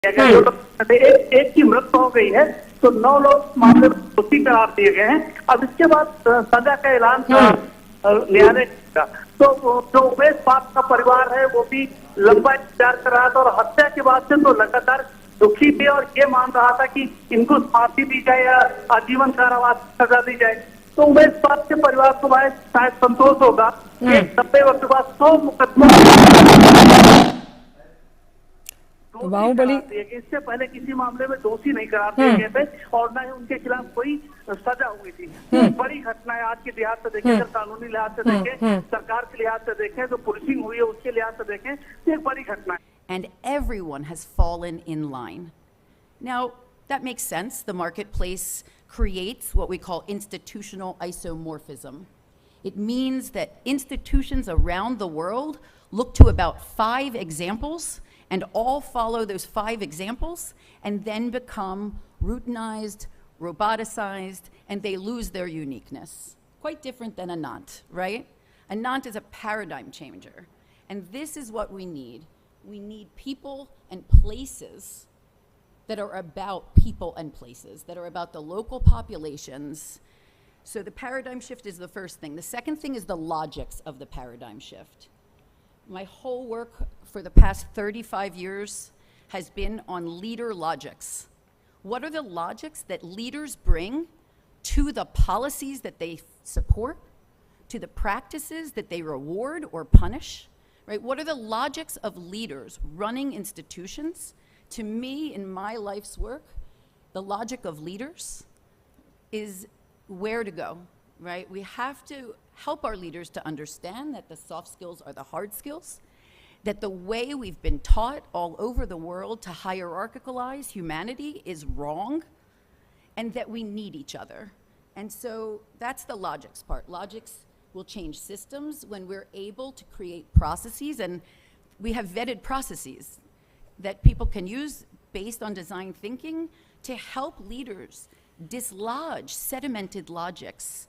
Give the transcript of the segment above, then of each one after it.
एक की मृत्यु हो गई है, तो 9 लोग मामले में दोषी करार दिए गए हैं। अब इसके बाद सजा का ऐलान न्यायालय का, तो जो उमेश पाठ का परिवार है वो भी लंबा इंतजार कर रहा था और हत्या के बाद से तो लगातार दुखी थे और ये मान रहा था कि इनको फांसी दी जाए या आजीवन कारावास सजा दी जाए। तो उमेश पाठ के परिवार को शायद संतोष होगा कि 90 वर्ष के बाद 100 मुकदमों बाहुबली इससे पहले किसी मामले में दोषी नहीं करार दिए गए थे और न ही उनके खिलाफ कोई सजा हुई थी। बड़ी घटना है आज के लिहाज से देखें, अगर कानूनी लिहाज से देखें, सरकार के लिहाज से देखें, जो पुलिसिंग हुई है उसके लिहाज से देखें, तो एक बड़ी घटना है। And everyone has fallen in line. Now, that makes sense. The marketplace creates what we call institutional isomorphism. It means that institutions around the world look to about 5 examples and all follow those 5 examples and then become routinized, roboticized, and they lose their uniqueness. Quite different than a Nant, right? A Nant is a paradigm changer. And this is what we need. We need people and places that are about people and places, that are about the local populations. So the paradigm shift is the first thing. The second thing is the logics of the paradigm shift. My whole work for the past 35 years has been on leader logics. What are the logics that leaders bring to the policies that they support, to the practices that they reward or punish? Right? What are the logics of leaders running institutions? To me, in my life's work, the logic of leaders is where to go, right? We have to help our leaders to understand that the soft skills are the hard skills, that the way we've been taught all over the world to hierarchicalize humanity is wrong, and that we need each other. And so that's the logics part. Logics will change systems when we're able to create processes, and we have vetted processes that people can use based on design thinking to help leaders dislodge sedimented logics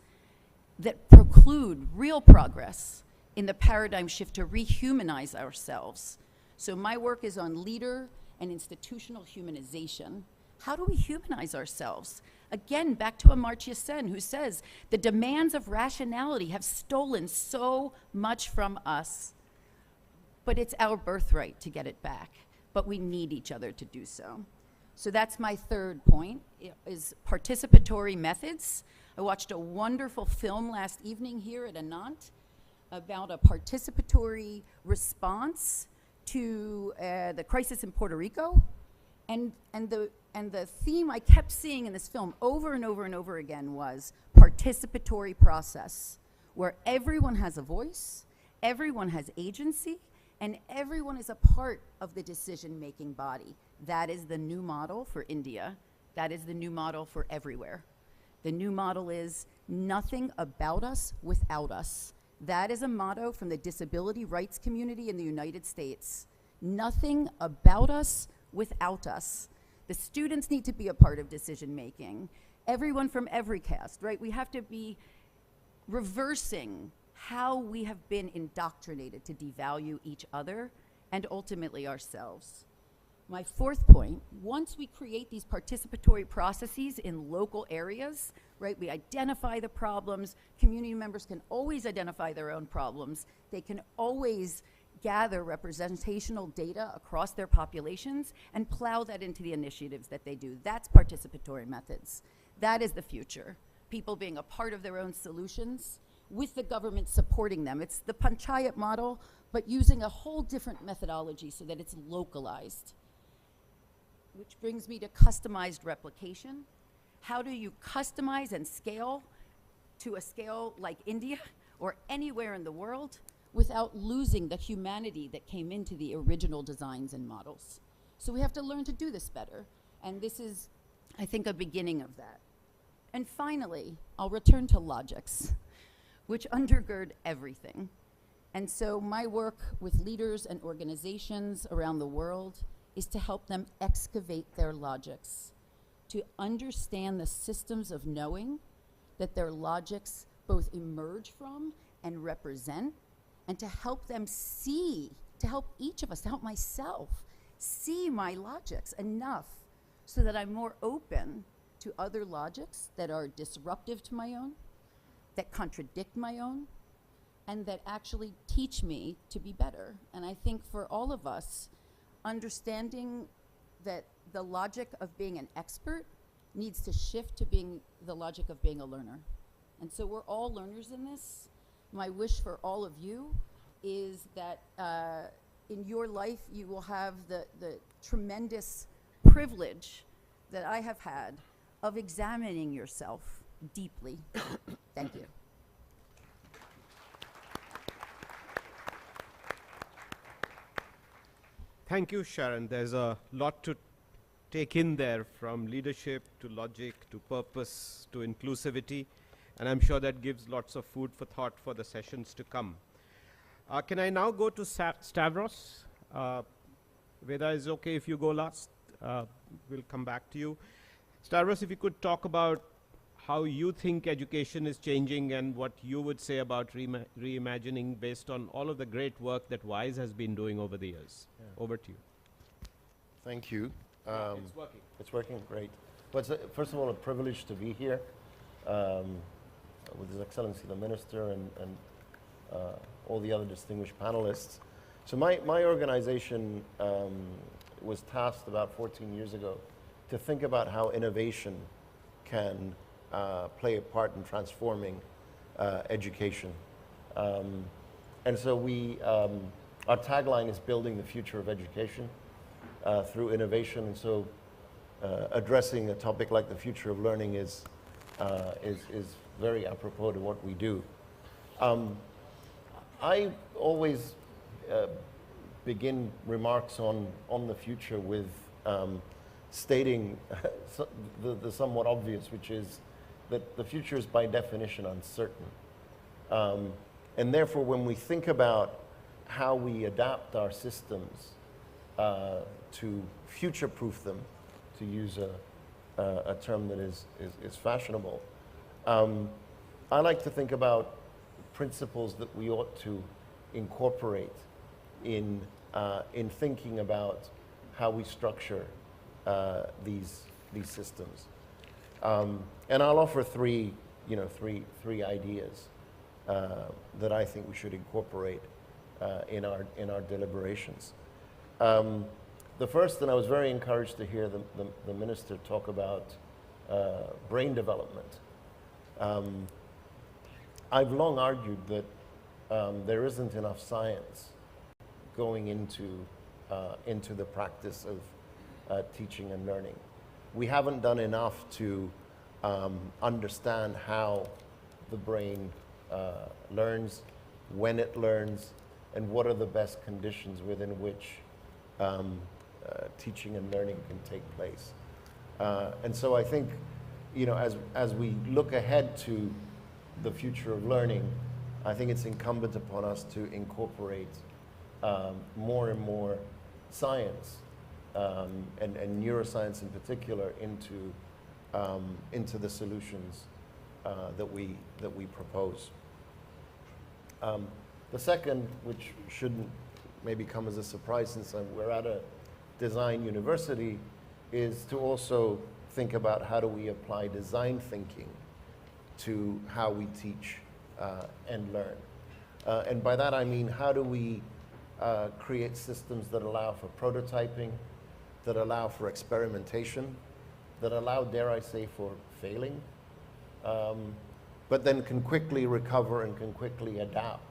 that preclude real progress in the paradigm shift to rehumanize ourselves. So my work is on leader and institutional humanization. How do we humanize ourselves? Again, back to Amartya Sen, who says the demands of rationality have stolen so much from us, but it's our birthright to get it back. But we need each other to do so. So that's my third point, is participatory methods. I watched a wonderful film last evening here at Anant about a participatory response to the crisis in Puerto Rico. And the theme I kept seeing in this film over and over and over again was participatory process, where everyone has a voice, everyone has agency, and everyone is a part of the decision-making body. That is the new model for India. That is the new model for everywhere. The new model is nothing about us without us. That is a motto from the disability rights community in the United States. Nothing about us without us. The students need to be a part of decision-making. Everyone from every caste, right? We have to be reversing how we have been indoctrinated to devalue each other and ultimately ourselves. My fourth point, once we create these participatory processes in local areas, right, we identify the problems, community members can always identify their own problems, they can always gather representational data across their populations and plow that into the initiatives that they do. That's participatory methods. That is the future. People being a part of their own solutions with the government supporting them. It's the panchayat model, but using a whole different methodology so that it's localized. Which brings me to customized replication. How do you customize and scale to a scale like India or anywhere in the world without losing the humanity that came into the original designs and models? So we have to learn to do this better. And this is, I think, a beginning of that. And finally, I'll return to logics, which undergird everything. And so my work with leaders and organizations around the world is to help them excavate their logics, to understand the systems of knowing that their logics both emerge from and represent, and to help them see, to help each of us, to help myself, see my logics enough so that I'm more open to other logics that are disruptive to my own, that contradict my own, and that actually teach me to be better. And I think for all of us, understanding that the logic of being an expert needs to shift to being the logic of being a learner. And so we're all learners in this. My wish for all of you is that in your life you will have the tremendous privilege that I have had of examining yourself deeply. Thank you. Thank you, Sharon. There's a lot to take in there, from leadership to logic to purpose to inclusivity, and I'm sure that gives lots of food for thought for the sessions to come. Can I now go to Stavros? Veda, is it okay if you go last? We'll come back to you. Stavros, if you could talk about how you think education is changing and what you would say about reimagining based on all of the great work that WISE has been doing over the years. Yeah. Over to you. Thank you. It's working. It's working, great. Well, it's first of all a privilege to be here with His Excellency the Minister and all the other distinguished panelists. So my organization was tasked about 14 years ago to think about how innovation can play a part in transforming education. And so our tagline is building the future of education through innovation. And so addressing a topic like the future of learning is very apropos to what we do. I always begin remarks on the future with stating the somewhat obvious, which is that the future is by definition uncertain. And therefore, when we think about how we adapt our systems to future-proof them, to use a term that is fashionable, I like to think about principles that we ought to incorporate in thinking about how we structure these systems. And I'll offer three ideas that I think we should incorporate in our deliberations. The first, and I was very encouraged to hear the minister talk about brain development. I've long argued that there isn't enough science going into the practice of teaching and learning. We haven't done enough to understand how the brain learns, when it learns, and what are the best conditions within which teaching and learning can take place. And so I think, as we look ahead to the future of learning, I think it's incumbent upon us to incorporate more and more science and neuroscience in particular into the solutions that we propose. The second, which shouldn't maybe come as a surprise since we're at a design university, is to also think about how do we apply design thinking to how we teach and learn. And by that I mean, how do we create systems that allow for prototyping, that allow for experimentation, that allow, dare I say, for failing, but then can quickly recover and can quickly adapt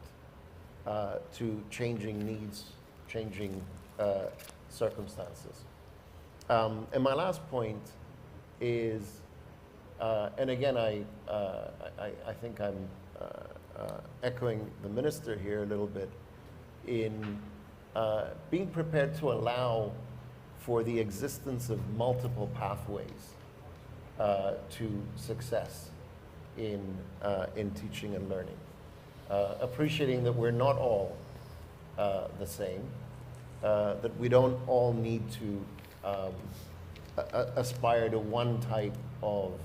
to changing needs, changing circumstances. And my last point is, and again, I think I'm echoing the minister here a little bit, in being prepared to allow for the existence of multiple pathways to success in teaching and learning. Appreciating that we're not all the same, that we don't all need to aspire to one type of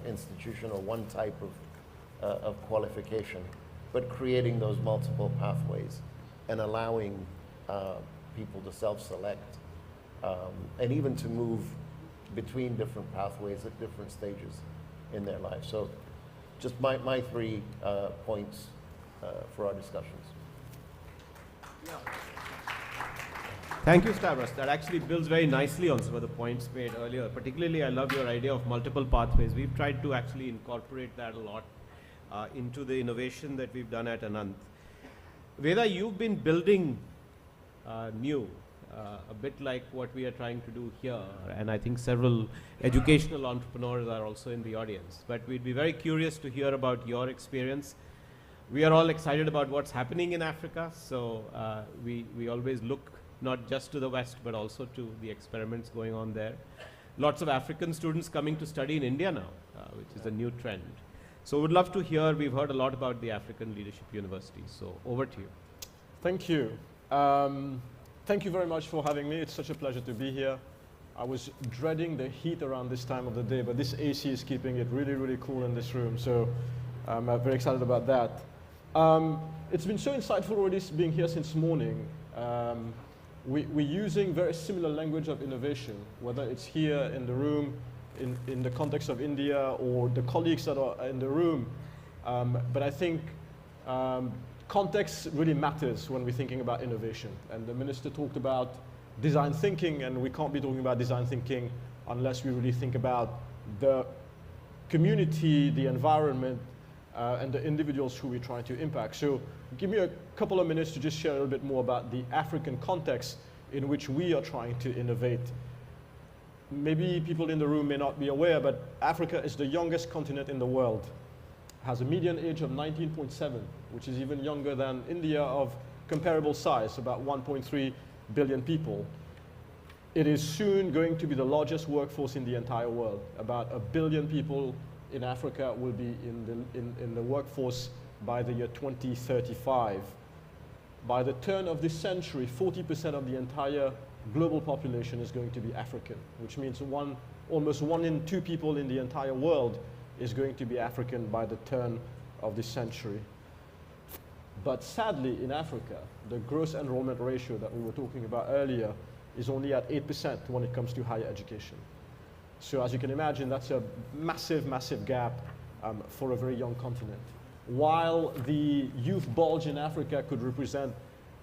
institution or one type of qualification, but creating those multiple pathways and allowing people to self-select, and even to move between different pathways at different stages in their life. So just my 3 points for our discussions. Thank you, Stavros. That actually builds very nicely on some of the points made earlier. Particularly, I love your idea of multiple pathways. We've tried to actually incorporate that a lot into the innovation that we've done at Anant. Veda, you've been building new, a bit like what we are trying to do here, and I think several educational entrepreneurs are also in the audience. But we'd be very curious to hear about your experience. We are all excited about what's happening in Africa, so we always look not just to the West, but also to the experiments going on there. Lots of African students coming to study in India now, which is a new trend. So we'd love to hear, we've heard a lot about the African Leadership University, so over to you. Thank you. Thank you very much for having me. It's such a pleasure to be here. I was dreading the heat around this time of the day, but this AC is keeping it really, really cool in this room, so I'm very excited about that. It's been so insightful already being here since morning. We're using very similar language of innovation, whether it's here in the room, in the context of India, or the colleagues that are in the room. But I think context really matters when we're thinking about innovation. And the minister talked about design thinking, and we can't be talking about design thinking unless we really think about the community, the environment, and the individuals who we're trying to impact. So give me a couple of minutes to just share a little bit more about the African context in which we are trying to innovate. Maybe people in the room may not be aware, but Africa is the youngest continent in the world. Has a median age of 19.7, which is even younger than India of comparable size, about 1.3 billion people. It is soon going to be the largest workforce in the entire world. About 1 billion people in Africa will be in the workforce by the year 2035. By the turn of this century, 40% of the entire global population is going to be African, which means almost 1 in 2 people in the entire world is going to be African by the turn of this century. But sadly, in Africa, the gross enrollment ratio that we were talking about earlier is only at 8% when it comes to higher education. So as you can imagine, that's a massive, massive gap for a very young continent. While the youth bulge in Africa could represent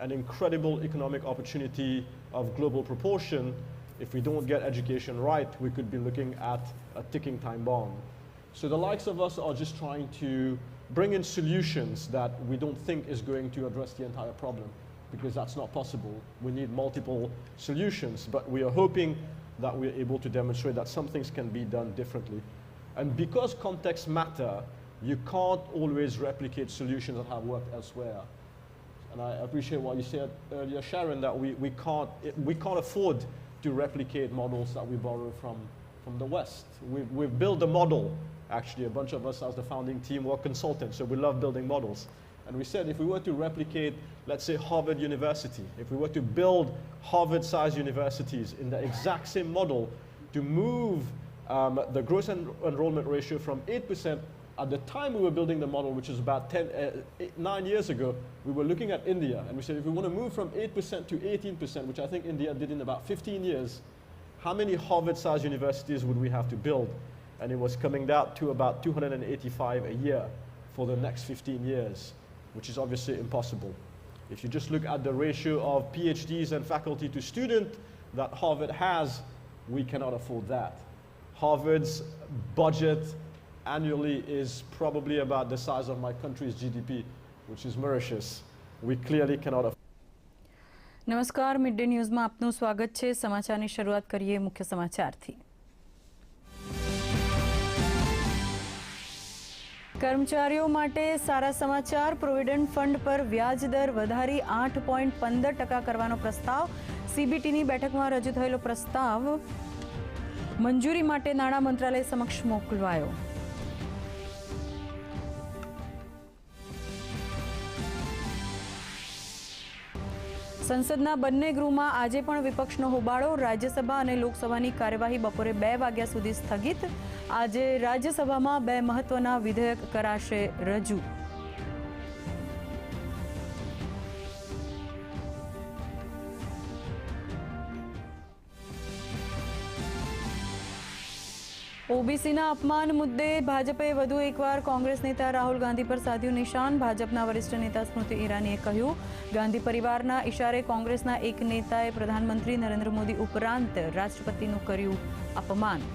an incredible economic opportunity of global proportion, if we don't get education right, we could be looking at a ticking time bomb. So the likes of us are just trying to bring in solutions that we don't think is going to address the entire problem, because that's not possible. We need multiple solutions, but we are hoping that we're able to demonstrate that some things can be done differently. And because contexts matter, you can't always replicate solutions that have worked elsewhere. And I appreciate what you said earlier, Sharon, that we can't afford to replicate models that we borrow from the West. We've built a model. Actually, a bunch of us as the founding team were consultants, so we love building models. And we said if we were to replicate, let's say, Harvard University, if we were to build Harvard-sized universities in the exact same model to move the gross enrollment ratio from 8%, at the time we were building the model, which is about 9 years ago, we were looking at India, and we said if we want to move from 8% to 18%, which I think India did in about 15 years, how many Harvard-sized universities would we have to build? And it was coming down to about 285 a year for the next 15 years, which is obviously impossible. If you just look at the ratio of PhDs and faculty to student that Harvard has, we cannot afford that. Harvard's budget annually is probably about the size of my country's GDP, which is Mauritius. We clearly cannot afford. નમસ્કાર, mid day ન્યૂઝમાં આપનું સ્વાગત છે. સમાચારની શરૂઆત કરીએ મુખ્ય સમાચારથી. કર્મચારીઓ માટે સારા સમાચાર. પ્રોવિડન્ટ ફંડ પર વ્યાજ દર વધારી 8.15% કરવાનો પ્રસ્તાવ. સીબીટીની બેઠકમાં રજૂ થયેલો પ્રસ્તાવ મંજૂરી માટે નાણાં મંત્રાલય સમક્ષ મોકલવાયો. સંસદના બંને ગૃહમાં આજે પણ વિપક્ષનો હોબાળો. રાજ્યસભા અને લોકસભાની કાર્યવાહી બપોરે 2 વાગ્યા સુધી સ્થગિત. આજે રાજ્યસભામાં 2 મહત્વના વિધેયક કરાશે રજૂ. ઓબીસીના અપમાન મુદ્દે ભાજપે વધુ એકવાર કોંગ્રેસ નેતા રાહુલ ગાંધી પર સાધ્યું નિશાન. ભાજપના વરિષ્ઠ નેતા સ્મૃતિ ઈરાનીએ કહ્યું, ગાંધી પરિવારના ઇશારે કોંગ્રેસના એક નેતાએ પ્રધાનમંત્રી નરેન્દ્ર મોદી ઉપરાંત રાષ્ટ્રપતિનું કર્યું અપમાન.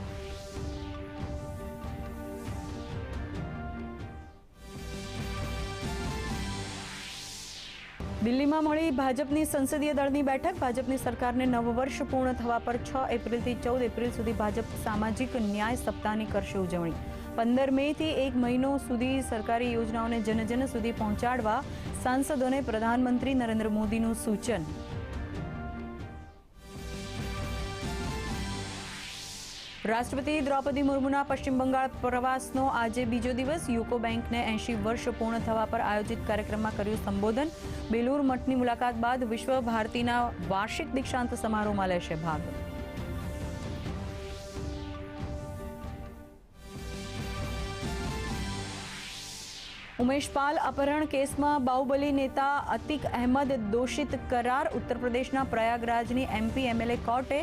દિલ્હીમાં મળી ભાજપની સંસદીય દળની બેઠક. ભાજપની સરકારને નવ વર્ષ પૂર્ણ થવા પર 6 એપ્રિલથી 14 એપ્રિલ સુધી ભાજપ સામાજિક ન્યાય સપ્તાહની કરશે ઉજવણી. 15 મેથી 1 મહિનો સુધી સરકારી યોજનાઓને જનજન સુધી પહોંચાડવા સાંસદોને પ્રધાનમંત્રી નરેન્દ્ર મોદીનું સૂચન. રાષ્ટ્રપતિ દ્રૌપદી મુર્મુના પશ્ચિમ બંગાળ પ્રવાસનો આજે બીજો દિવસ. યુકો બેંકને 80 વર્ષ પૂર્ણ થવા પર આયોજિત કાર્યક્રમમાં કર્યું સંબોધન. બેલુર મઠની મુલાકાત બાદ વિશ્વ ભારતીના વાર્ષિક દીક્ષાંત સમારોહમાં લેશે ભાગ. ઉમેશ પાલ અપહરણ કેસમાં બાહુબલી નેતા અતિક અહેમદ દોષિત કરાર. ઉત્તર પ્રદેશના પ્રયાગરાજની એમપી એમએલએ કોર્ટે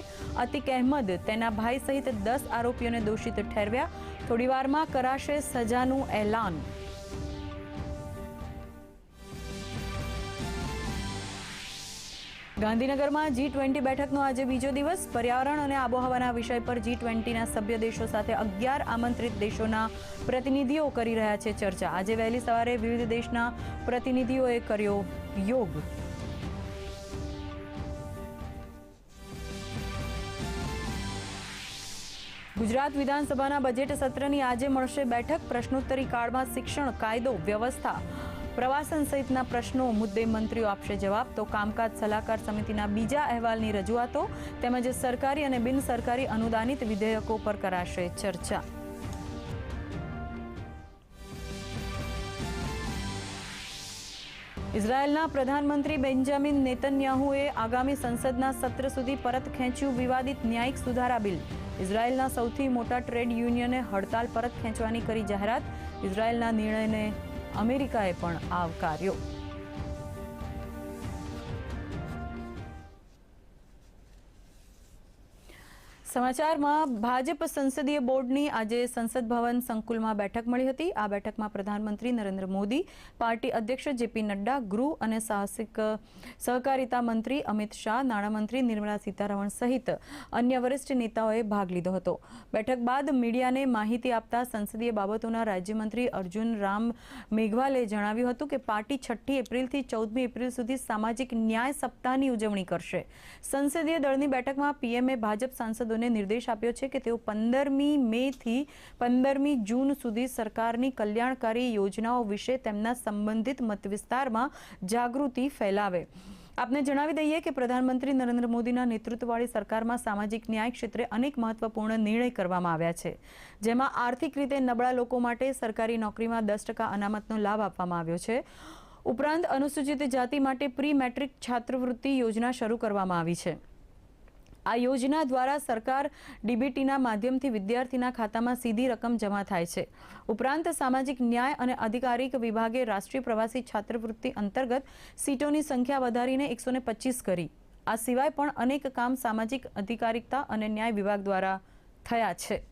અતિક અહેમદ તેના ભાઈ સહિત 10 આરોપીઓને દોષિત ઠેરવ્યા. થોડીવારમાં કરાશે સજાનું એલાન. ગાંધીનગરમાં G20 બેઠકનો આજે બીજો દિવસ. પર્યાવરણ અને આબોહવાના વિષય પર G20ના સભ્ય દેશો સાથે 11 આમંત્રિત દેશોના પ્રતિનિધિઓ કરી રહ્યા છે ચર્ચા. આજે વહેલી સવારે વિવિધ દેશના પ્રતિનિધિઓએ કર્યો યોગ. ગુજરાત વિધાનસભાના બજેટ સત્રની આજે મળશે બેઠક. પ્રશ્નોત્તરી કાળમાં શિક્ષણ, કાયદો, વ્યવસ્થા, પ્રવાસન સહિતના પ્રશ્નો મુદ્દે મંત્રીઓ આપશે જવાબ. તો કામકાજ સલાહકાર સમિતિના બીજા અહેવાલની રજૂઆતો તેમજ સરકારી અને બિન સરકારી અનુદાનિત વિધેયકો પર કરાશે ચર્ચા. ઇઝરાયેલના પ્રધાનમંત્રી બેન્જામિન નેતન્યાહુએ આગામી સંસદના સત્ર સુધી પરત ખેંચ્યું વિવાદિત ન્યાયિક સુધારા બિલ. ઇઝરાયેલના સૌથી મોટા ટ્રેડ યુનિયને હડતાલ પરત ખેંચવાની કરી જાહેરાત. ઇઝરાયેલના નિર્ણયને અમેરિકાએ પણ આવકાર્યો. સમાચારમાં ભાજપ સંસદીય બોર્ડની આજે સંસદ ભવન સંકુલમાં બેઠક મળી હતી. આ બેઠકમાં પ્રધાનમંત્રી નરેન્દ્ર મોદી, પાર્ટી અધ્યક્ષ જેપી નડ્ડા, ગૃહ અને સહકારિતા મંત્રી અમિત શાહ, નાણામંત્રી નિર્મલા સીતારમણ સહિત અન્ય વરિષ્ઠ નેતાઓએ ભાગ લીધો હતો. બેઠક બાદ મીડિયાને માહિતી આપતા સંસદીય બાબતોના રાજ્યમંત્રી અર્જુન રામ મેઘવાલે જણાવ્યું હતું કે પાર્ટી 6 એપ્રિલથી 14 એપ્રિલ સુધી સામાજિક ન્યાય સપ્તાહની ઉજવણી કરશે. સંસદીય દળની બેઠકમાં પીએમએ ભાજપ સાંસદોને નિર્દેશ આપ્યો છે કે તેઓ 15મી મેથી 15મી જૂન સુધી સરકારની કલ્યાણકારી યોજનાઓ વિશે તેમના સંબંધિત મતવિસ્તારમાં જાગૃતિ ફેલાવે. આપને જણાવી દઈએ કે પ્રધાનમંત્રી નરેન્દ્ર મોદીના નેતૃત્વવાળી સરકારમાં સામાજિક ન્યાય ક્ષેત્રે અનેક મહત્વપૂર્ણ નિર્ણય કરવામાં આવ્યા છે, જેમાં આર્થિક રીતે નબળા લોકો માટે સરકારી નોકરીમાં 10% અનામતનો લાભ આપવામાં આવ્યો છે. ઉપરાંત અનુસૂચિત જાતિ માટે પ્રી મેટ્રિક છાત્રવૃત્તિ યોજના શરૂ કરવામાં આવી છે. આ યોજના દ્વારા સરકાર ડીબીટીના માધ્યમથી વિદ્યાર્થીના ખાતામાં સીધી રકમ જમા થાય છે. ઉપરાંત સામાજિક ન્યાય અને અધિકારિક વિભાગે રાષ્ટ્રીય પ્રવાસી છાત્રવૃત્તિ અંતર્ગત સીટોની સંખ્યા વધારીને 125 કરી. આ સિવાય પણ અનેક કામ સામાજિક અધિકારિકતા અને ન્યાય વિભાગ દ્વારા થયા છે.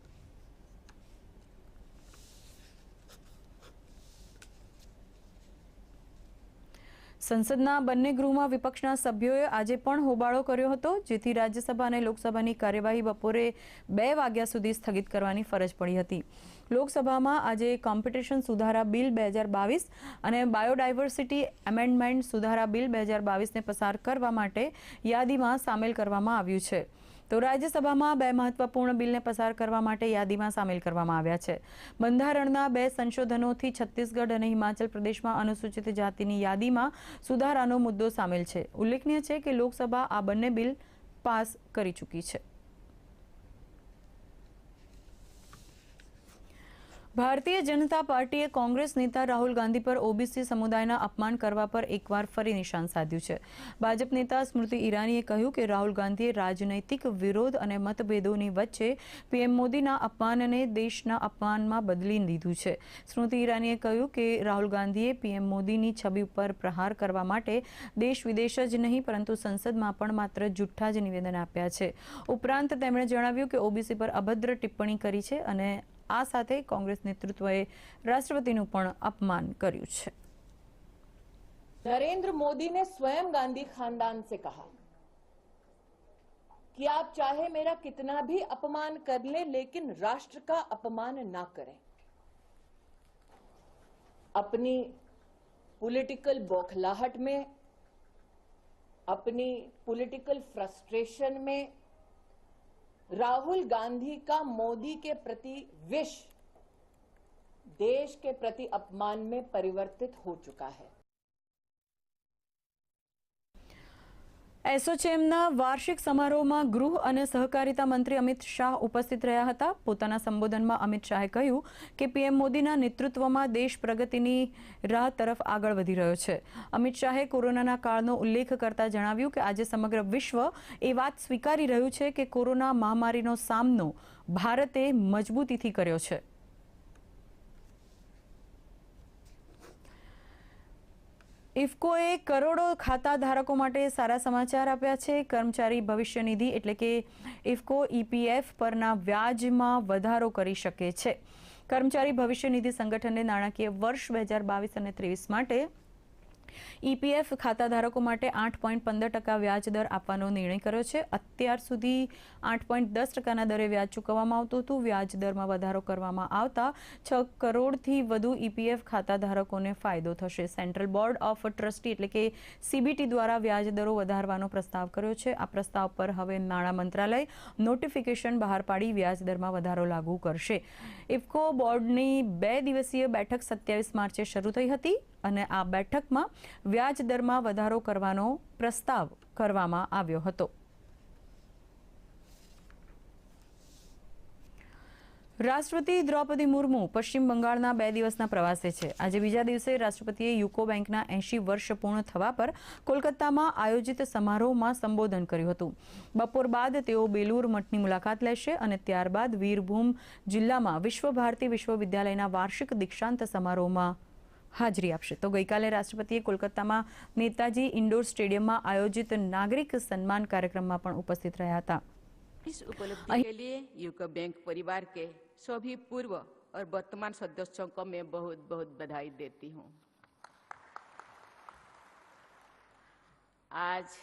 સંસદના બંને ગૃહમાં વિપક્ષના સભ્યોએ આજે પણ હોબાળો કર્યો હતો, જેથી રાજ્યસભા અને લોકસભાની કાર્યવાહી બપોરે 2 વાગ્યા સુધી સ્થગિત કરવાની ફરજ પડી હતી. લોકસભામાં આજે કોમ્પિટિશન સુધારા બિલ 2022 અને બાયોડાયવર્સિટી એમેન્ડમેન્ટ સુધારા બિલ 2022ને પસાર કરવા માટે યાદીમાં સામેલ કરવામાં આવ્યું છે. તો રાજ્યસભામાં 2 મહત્વપૂર્ણ બિલને પસાર કરવા માટે યાદીમાં સામેલ કરવામાં આવ્યા છે. બંધારણના 2 સંશોધનોથી છત્તીસગઢ અને હિમાચલ પ્રદેશમાં અનુસૂચિત જાતિની યાદીમાં સુધારાનો મુદ્દો સામેલ છે. ઉલ્લેખનીય છે કે લોકસભા આ બંને બિલ પાસ કરી ચૂકી છે. ભારતીય જનતા પાર્ટીએ કોંગ્રેસ નેતા રાહુલ ગાંધી પર ઓબીસી સમુદાયના અપમાન કરવા પર એકવાર ફરી નિશાન સાધ્યું છે. ભાજપ નેતા સ્મૃતિ ઈરાનીએ કહ્યું કે રાહુલ ગાંધીએ રાજનૈતિક વિરોધ અને મતભેદોની વચ્ચે પીએમ મોદીના અપમાનને દેશના અપમાનમાં બદલી દીધું છે. સ્મૃતિ ઈરાનીએ કહ્યું કે રાહુલ ગાંધીએ પીએમ મોદીની છબી ઉપર પ્રહાર કરવા માટે દેશ વિદેશ જ નહીં પરંતુ સંસદમાં પણ માત્ર જૂઠ્ઠા જ નિવેદન આપ્યા છે. ઉપરાંત તેમણે જણાવ્યું કે ઓબીસી પર અભદ્ર ટિપ્પણી કરી છે અને આ સાથે કોંગ્રેસ નેતૃત્વએ રાષ્ટ્રપતિનું પણ અપમાન કર્યું છે. नरेंद्र मोदी ने स्वयं गांधी खानदान से कहा कि आप चाहे मेरा कितना भी अपमान कर ले लेकिन राष्ट्र का अपमान ना करें. अपनी पॉलिटिकल बौखलाहट में, अपनी पॉलिटिकल फ्रस्ट्रेशन में राहुल गांधी का मोदी के प्रति विष देश के प्रति अपमान में परिवर्तित हो चुका है. એસોચેમના વાર્ષિક સમારોહમાં ગૃહ અને સહકારિતા મંત્રી અમિત શાહ ઉપસ્થિત રહ્યા હતા. પોતાના સંબોધનમાં અમિત શાહે કહ્યું કે પીએમ મોદીના નેતૃત્વમાં દેશ પ્રગતિની રાહ તરફ આગળ વધી રહ્યો છે. અમિત શાહે કોરોનાના કાળનો ઉલ્લેખ કરતા જણાવ્યું કે આજે સમગ્ર વિશ્વ એ વાત સ્વીકારી રહ્યું છે કે કોરોના મહામારીનો સામનો ભારતે મજબૂતીથી કર્યો છે. ઇફકોએ કરોડો ખાતા ધારકો માટે સારા સમાચાર આપ્યા છે. કર્મચારી ભવિષ્ય નિધિ એટલે કે ઇફકો ઈપીએફ પરના વ્યાજમાં વધારો કરી શકે છે. કર્મચારી ભવિષ્ય નિધિ સંગઠને નાણાકીય વર્ષ 2022 અને 23 માટે ઈપીએફ ખાતા ધારકો માટે 8.15% વ્યાજ દર આપવાનો નિર્ણય કર્યો છે. અત્યાર સુધી 8.10%ના દરે વ્યાજ ચૂકવવામાં આવતું હતું. વ્યાજ દરમાં વધારો કરવામાં આવતા 6 કરોડથી વધુ ઈપીએફ ખાતા ધારકોને ફાયદો થશે. સેન્ટ્રલ બોર્ડ ઓફ ટ્રસ્ટી એટલે કે સીબીટી દ્વારા વ્યાજ દરો વધારવાનો પ્રસ્તાવ કર્યો છે. આ પ્રસ્તાવ પર હવે નાણાં મંત્રાલય નોટિફિકેશન બહાર પાડી વ્યાજ દરમાં વધારો લાગુ કરશે. ઇફકો બોર્ડની 2 દિવસીય બેઠક 27 માર્ચે શરૂ થઈ હતી અને આ બેઠકમાં વ્યાજ દરમાં વધારો કરવાનો પ્રસ્તાવ કરવામાં આવ્યો હતો. રાષ્ટ્રપતિ દ્રૌપદી મુર્મુ પશ્ચિમ બંગાળના 2 દિવસના પ્રવાસે છે. આજે બીજા દિવસે રાષ્ટ્રપતિએ યુકો બેંકના 80 વર્ષ પૂર્ણ થવા પર કોલકાતામાં આયોજિત સમારોહમાં સંબોધન કર્યું હતું. બપોર બાદ તેઓ બેલુર મઠની મુલાકાત લેશે અને ત્યારબાદ વીરભૂમ જિલ્લામાં વિશ્વ ભારતી વિશ્વવિદ્યાલયના વાર્ષિક દીક્ષાંત સમારોહમાં હાજરી આપશે. તો ગઈકાલે રાષ્ટ્રપતિએ કોલકાતામાં નેતાજી ઇન્ડોર સ્ટેડિયમમાં આયોજિત નાગરિક સન્માન કાર્યક્રમમાં પણ ઉપસ્થિત રહ્યા હતા. इस उपलब्धि के लिए यूको बैंक परिवार के सभी पूर्व और वर्तमान सदस्यों को मैं बहुत बहुत बधाई देती हूँ. आज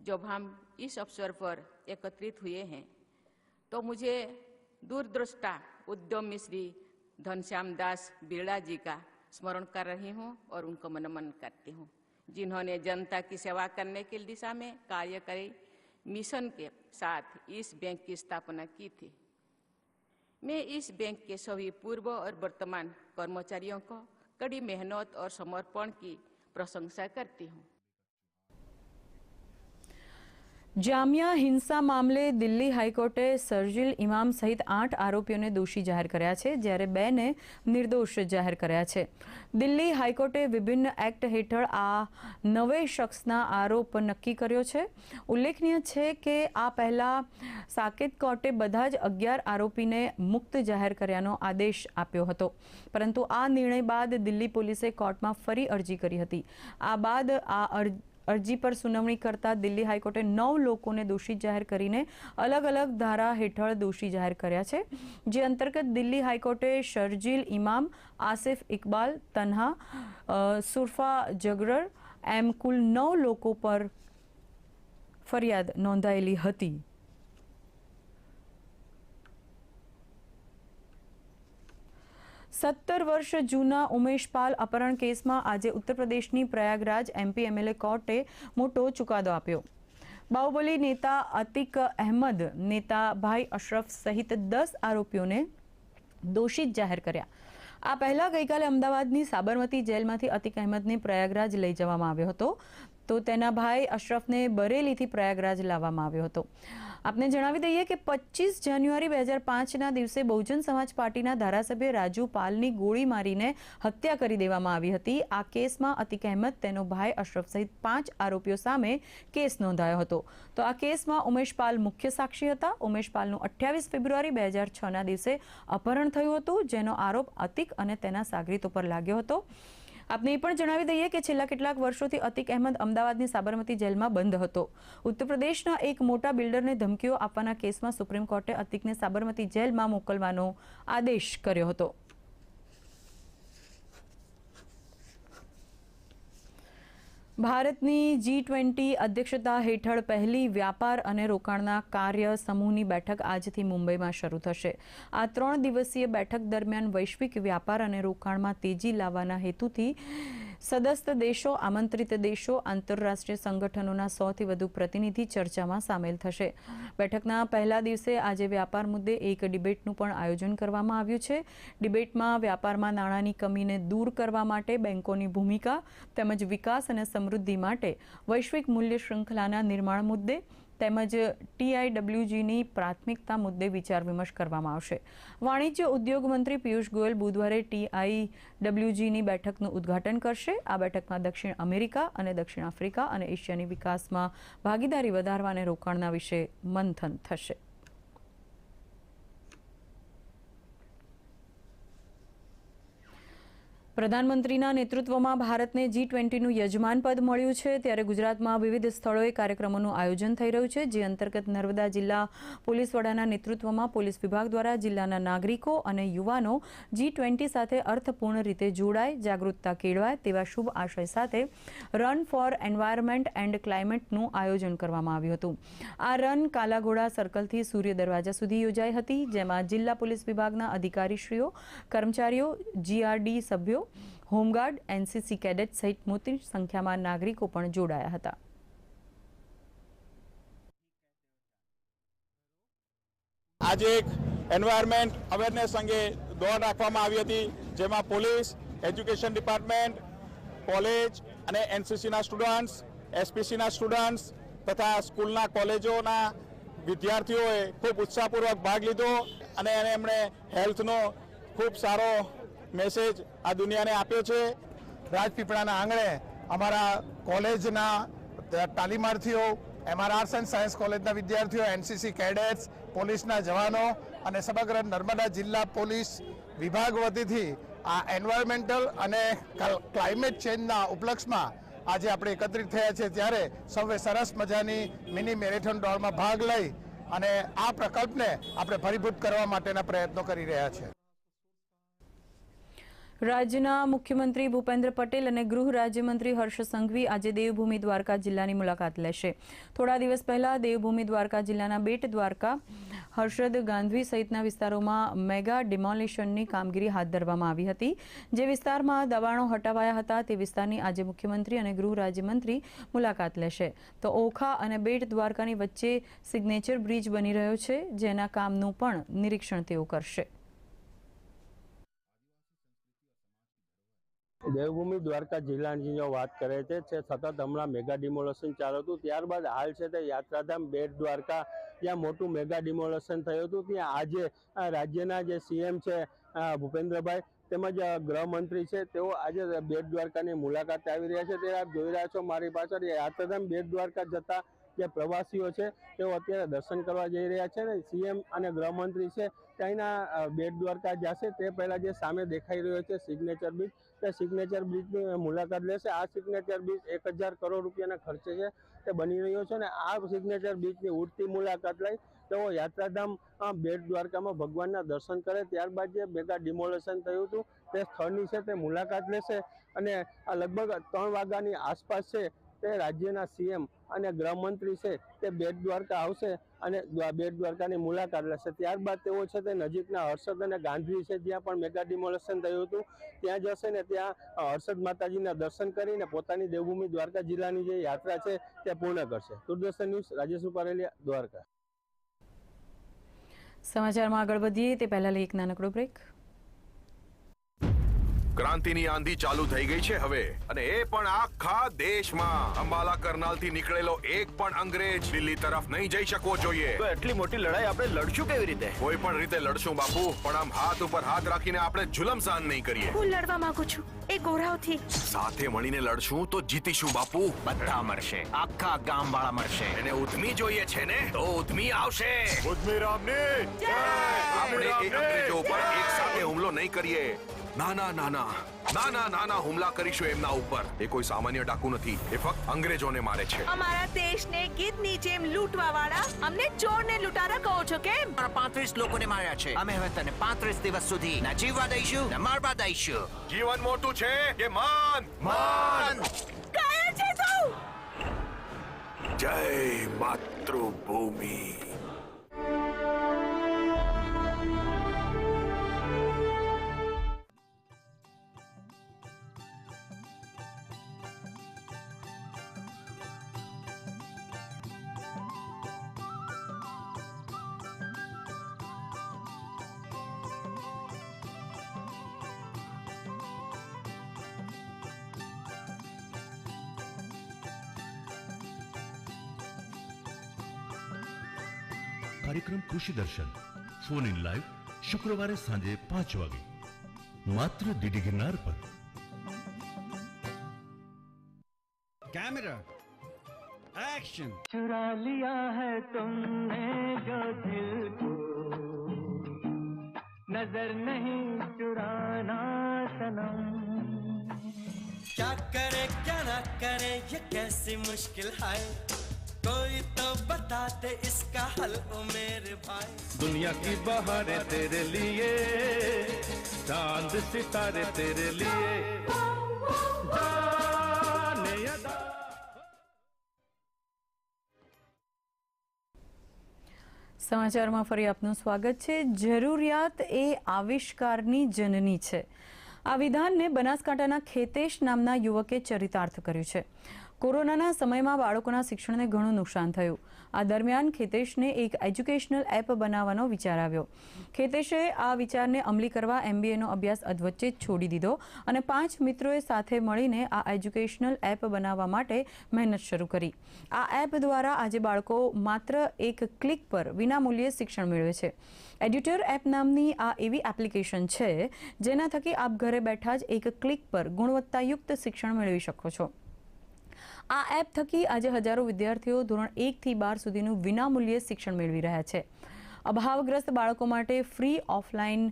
जब हम इस अवसर पर एकत्रित हुए हैं तो मुझे दूरदृष्टा उद्यमी श्री घनश्याम दास बिरला जी का स्मरण कर रही हूँ और उनको नमन करती हूँ, जिन्होंने जनता की सेवा करने की दिशा में कार्य करे मिशन के साथ इस बैंक की स्थापना की थी. मैं इस बैंक के सभी पूर्व और वर्तमान कर्मचारियों को कड़ी मेहनत और समर्पण की प्रशंसा करती हूँ. જામિયા હિંસા મામલે દિલ્હી હાઈકોર્ટે શરજીલ ઇમામ સહિત 8 આરોપીઓને દોષી જાહેર કર્યા છે, જ્યારે 2ને નિર્દોષ જાહેર કર્યા છે. દિલ્હી હાઈકોર્ટે વિભિન્ન એક્ટ હેઠળ આ 9 શખ્સના આરોપ નક્કી કર્યો છે. ઉલ્લેખનીય છે કે આ પહેલા સાકેત કોર્ટે બધા જ 11 આરોપીને મુક્ત જાહેર કર્યાનો આદેશ આપ્યો હતો, પરંતુ આ નિર્ણય બાદ દિલ્હી પોલીસે કોર્ટમાં ફરી અરજી કરી હતી. આ બાદ આ અરજી પર સુનાવણી કરતા દિલ્હી હાઈકોર્ટે 9 લોકોને દોષિત જાહેર કરીને અલગ અલગ ધારા હેઠળ દોષી જાહેર કર્યા છે, જે અંતર્ગત દિલ્હી હાઈકોર્ટે શરજીલ ઇમામ, આસિફ ઇકબાલ, તન્હા, સુરફા જગરર એમ કુલ 9 લોકો પર ફરિયાદ નોંધાયેલી હતી. સત્તર વર્ષ જૂના ઉમેશ પાલ અપહરણ કેસમાં આજે ઉત્તર પ્રદેશની પ્રયાગરાજ એમપી એમએલએ કોર્ટે મોટો ચુકાદો આપ્યો. બાહુબલી નેતા અતિક અહેમદ, નેતા ભાઈ અશરફ સહિત 10 આરોપીઓને દોષિત જાહેર કર્યા. આ પહેલા ગઈકાલે અમદાવાદની સાબરમતી જેલમાંથી અતિક અહેમદને પ્રયાગરાજ લઈ જવામાં આવ્યો હતો, તો તેના ભાઈ અશરફને બરેલીથી પ્રયાગરાજ લાવવામાં આવ્યો હતો. આપને જણાવી દઈએ કે 25 જાન્યુઆરી 2005ના દિવસે બહુજન સમાજ પાર્ટીના ધારાસભ્ય રાજુ પાલની ગોળી મારીને હત્યા કરી દેવામાં આવી હતી. આ કેસમાં અતિક અહેમદ, તેનો ભાઈ અશરફ સહિત 5 આરોપીઓ સામે કેસ નોંધાયો હતો. તો આ કેસમાં ઉમેશ પાલ મુખ્ય સાક્ષી હતા. ઉમેશ પાલનું 28 ફેબ્રુઆરી 2006ના દિવસે અપહરણ થયું હતું, જેનો આરોપ અતિક અને તેના સાગરીતો પર લાગ્યો હતો. આપને એ પણ જણાવી દઈએ કે છેલ્લા કેટલાક વર્ષોથી અતિક અહેમદ અમદાવાદની સાબરમતી જેલમાં બંધ હતો. ઉત્તર પ્રદેશના એક મોટા બિલ્ડરને ધમકીઓ આપવાના કેસમાં સુપ્રીમ કોર્ટે અતિકને સાબરમતી જેલમાં મોકલવાનો આદેશ કર્યો હતો. ભારતની G20 અધ્યક્ષતા હેઠળ પહેલી વ્યાપાર અને રોકાણના કાર્ય સમૂહની બેઠક આજથી મુંબઈમાં શરૂ થશે. આ 3 દિવસીય બેઠક દરમિયાન વૈશ્વિક વ્યાપાર અને રોકાણમાં તેજી લાવવાના હેતુથી સદસ્ય દેશો, આમંત્રિત દેશો, આંતરરાષ્ટ્રીય સંગઠનોના 100થી વધુ પ્રતિનિધિ ચર્ચામાં સામેલ થશે. બેઠકના પહેલા દિવસે આજે વ્યાપાર મુદ્દે એક ડિબેટનું પણ આયોજન કરવામાં આવ્યું છે. ડિબેટમાં વ્યાપારમાં નાણાંની કમીને દૂર કરવા માટે બેંકોની ભૂમિકા તેમજ વિકાસ અને સમૃદ્ધિ માટે વૈશ્વિક મૂલ્ય શૃંખલાના નિર્માણ મુદ્દે તેમજ TIWGની પ્રાથમિકતા મુદ્દે વિચાર વિમર્શ કરવામાં આવશે. વાણિજ્ય ઉદ્યોગ મંત્રી પિયુષ ગોયલ બુધવારે TIWGની બેઠકનું ઉદ્ઘાટન કરશે. આ બેઠકમાં દક્ષિણ અમેરિકા અને દક્ષિણ આફ્રિકા અને એશિયાની વિકાસમાં ભાગીદારી વધારવા અને રોકાણના વિશે મંથન થશે. પ્રધાનમંત્રીના નેતૃત્વમાં ભારતને G20નું યજમાન પદ મળ્યું છે, ત્યારે ગુજરાતમાં વિવિધ સ્થળોએ કાર્યક્રમોનું આયોજન થઈ રહ્યું છે, જે અંતર્ગત નર્મદા જિલ્લા પોલીસ વડાના નેતૃત્વમાં પોલીસ વિભાગ દ્વારા જિલ્લાના નાગરિકો અને યુવાનો G20 સાથે અર્થપૂર્ણ રીતે જોડાય, જાગૃતતા કેળવાય તેવા શુભ આશય સાથે રન ફોર એન્વાયરમેન્ટ એન્ડ ક્લાઇમેટનું આયોજન કરવામાં આવ્યું હતું. આ રન કાલાઘોડા સર્કલથી સૂર્ય દરવાજા સુધી યોજાઈ હતી, જેમાં જિલ્લા પોલીસ વિભાગના અધિકારીશ્રીઓ, કર્મચારીઓ, GRD સભ્યો, હોમગાર્ડ, NCC કેડેટ સહિત મોટી સંખ્યામાં નાગરિકો પણ જોડાયા હતા. આજે એક એન્વાયરમેન્ટ અવેરનેસ અંગે દોડ રાખવામાં આવી હતી, જેમાં પોલીસ, એજ્યુકેશન ડિપાર્ટમેન્ટ, કોલેજ અને NCCના સ્ટુડન્ટ્સ, SPCના સ્ટુડન્ટ્સ તથા સ્કૂલના કોલેજોના વિદ્યાર્થીઓએ ખૂબ ઉત્સાહપૂર્વક ભાગ લીધો અને એમણે હેલ્થનો ખૂબ સારો મેસેજ આ દુનિયાને આપ્યો છે. રાજપીપળાના આંગણે અમારા કોલેજના તાલીમાર્થીઓ, આર્ટ્સ એન્ડ સાયન્સ કોલેજના વિદ્યાર્થીઓ, NCC કેડેટ્સ, પોલીસના જવાનો અને સમગ્ર નર્મદા જિલ્લા પોલીસ વિભાગ વતીથી આ એન્વાયરમેન્ટલ અને ક્લાઇમેટ ચેન્જના ઉપલક્ષમાં આજે આપણે એકત્રિત થયા છે, ત્યારે સૌએ સરસ મજાની મિની મેરેથોન દોડમાં ભાગ લઈ અને આ પ્રકલ્પને આપણે ફળીભૂત કરવા માટેના પ્રયત્નો કરી રહ્યા છે. રાજ્યના મુખ્યમંત્રી ભૂપેન્દ્ર પટેલ અને ગૃહ રાજ્યમંત્રી હર્ષ સંઘવી આજે દેવભૂમિ દ્વારકા જિલ્લાની મુલાકાત લેશે. થોડા દિવસ પહેલા દેવભૂમિ દ્વારકા જિલ્લાના બેટ દ્વારકા, હર્ષદ, ગાંધવી સહિતના વિસ્તારોમાં મેગા ડિમોલિશનની કામગીરી હાથ ધરવામાં આવી હતી. જે વિસ્તારમાં દબાણો હટાવાયા હતા તે વિસ્તારની આજે મુખ્યમંત્રી અને ગૃહ રાજ્યમંત્રી મુલાકાત લેશે. તો ઓખા અને બેટ દ્વારકાની વચ્ચે સિગ્નેચર બ્રિજ બની રહ્યો છે, જેના કામનું પણ નિરીક્ષણ તેઓ કરશે. દેવભૂમિ દ્વારકા જિલ્લાની જો વાત કરે છે, સતત હમણાં મેગા ડિમોલેશન ચાલુ હતું, ત્યારબાદ હાલ છે તે યાત્રાધામ બેટ દ્વારકા ત્યાં મોટું મેગા ડિમોલેશન થયું હતું. ત્યાં આજે રાજ્યના જે CM છે ભૂપેન્દ્રભાઈ તેમજ ગૃહમંત્રી છે, તેઓ આજે બેટ દ્વારકાની મુલાકાતે આવી રહ્યા છે. તે આપ જોઈ રહ્યા છો મારી પાછળ યાત્રાધામ બેટ દ્વારકા જતા જે પ્રવાસીઓ છે તેઓ અત્યારે દર્શન કરવા જઈ રહ્યા છે ને CM અને ગૃહમંત્રી છે ત્યાંના બેટ દ્વારકા જશે. તે પહેલા જે સામે દેખાઈ રહ્યો છે સિગ્નેચર બ્રિજ, તે સિગ્નેચર બ્રિજની મુલાકાત લેશે. આ સિગ્નેચર બ્રિજ 1000 કરોડ રૂપિયાના ખર્ચે છે તે બની રહ્યો છે ને આ સિગ્નેચર બ્રિજની ઉડતી મુલાકાત લઈ તેઓ યાત્રાધામ બેટ દ્વારકામાં ભગવાનના દર્શન કરે. ત્યારબાદ જે મેગા ડિમોલેશન થયું હતું તે સ્થળની છે તે મુલાકાત લેશે અને આ લગભગ 3 વાગ્યાની આસપાસ છે તે રાજ્યના CM અને ગૃહમંત્રી છે તે બેટ દ્વારકા આવશે અને બેટ દ્વારકાની મુલાકાત લેશે. ત્યારબાદ તેઓ છે તે નજીકના હર્ષદ અને ગાંધવી છે જ્યાં પણ મેગા ડિમોલેશન થયું હતું ત્યાં જશે ને ત્યાં હર્ષદ માતાજીના દર્શન કરીને પોતાની દેવભૂમિ દ્વારકા જિલ્લાની જે યાત્રા છે તે પૂર્ણ કરશે. દૂરદર્શન ન્યૂઝ, રાજેશ રૂપારેલિયા, દ્વારકા. સમાચારમાં આગળ વધીએ તે પહેલા એક નાનકડો બ્રેક. ક્રાંતિની આંધી ચાલુ થઈ ગઈ છે હવે, અને એ પણ આખા દેશમાં. અંબાલા કરનાલથી નીકળેલો એક પણ અંગ્રેજ દિલ્હી તરફ નહીં જઈ શકવો જોઈએ. તો એટલી મોટી લડાઈ આપણે લડશું કેવી રીતે? કોઈ પણ રીતે લડશું બાપુ, પણ આમ હાથ ઉપર હાથ રાખીને આપણે જુલમ સહન નહીં કરીએ. હું લડવા માંગુ છું એ ગોરાઓથી. સાથે મળીને લડશું તો જીતીશું બાપુ. બધા મરશે, આખા ગામ વાળા મરશે. એને ઉધમી જોઈએ છે ને, તો ઉધમી આવશે. ઉધમી રામની જય. આપણે એ અંગ્રેજો ઉપર એક સાથે હુમલો નહીં કરીએ. નાના હુમલા કરીશું એમના ઉપર. એ કોઈ સામાન્ય ડાકુ નથી, એ ફક્ત અંગ્રેજોને મારે છે. અમારા દેશને ગીધની જેમ લૂંટવા વાળા અમને ચોરને લૂંટારા કહો છો કેમ? 35 લોકોને માર્યા છે. અમે હવે તને 35 દિવસ સુધી ના જીવવા દઈશું ના મારવા દઈશું. જીવન મોટું છે કે માન? માન. કાયા છે તું? જય માતૃભૂમિ. કાર્યક્રમ કૃષિ દર્શન ફોન ઇન લાઈવ શુક્રવારે સાંજે 5 વાગે માત્ર ડીડી ગિરનાર પર. Camera action. चुरा लिया है तुमने जो दिल को, नजर नहीं चुराना सनम. क्या करे क्या ना करे ये कैसी मुश्किल है, कोई तो बता दे इसका हल ओ मेरे भाई. दुनिया की बहारें तेरे लिए, चांद सितारे तेरे लिए, जाने अदा. સમાચારમાં ફરી આપનું સ્વાગત છે. જરૂરિયાત એ આવિષ્કારની જનની છે. આ વિધાનને બનાસકાંઠાના ખેતેશ નામના યુવકે ચરિતાર્થ કર્યું છે. કોરોનાના સમયમાં બાળકોના શિક્ષણને ઘણું નુકસાન થયું. આ દરમિયાન ખેતેશને એક એજ્યુકેશનલ એપ બનાવવાનો વિચાર આવ્યો. ખેતેશે આ વિચારને અમલી કરવા MBAનો અભ્યાસ અધવચ્ચે જ છોડી દીધો અને 5 મિત્રોએ સાથે મળીને આ એજ્યુકેશનલ એપ બનાવવા માટે મહેનત શરૂ કરી. આ એપ દ્વારા આજે બાળકો માત્ર એક ક્લિક પર વિનામૂલ્યે શિક્ષણ મેળવે છે. એડ્યુટર એપ નામની આ એવી એપ્લિકેશન છે જેના થકી આપ ઘરે બેઠા જ એક ક્લિક પર ગુણવત્તાયુક્ત શિક્ષણ મેળવી શકો છો. આ એપ થકી આજે હજારો વિદ્યાર્થીઓ ધોરણ 1 થી 12 સુધીનું વિનામૂલ્યે શિક્ષણ મેળવી રહ્યા છે. અભાવગ્રસ્ત બાળકો માટે ફ્રી ઓફલાઈન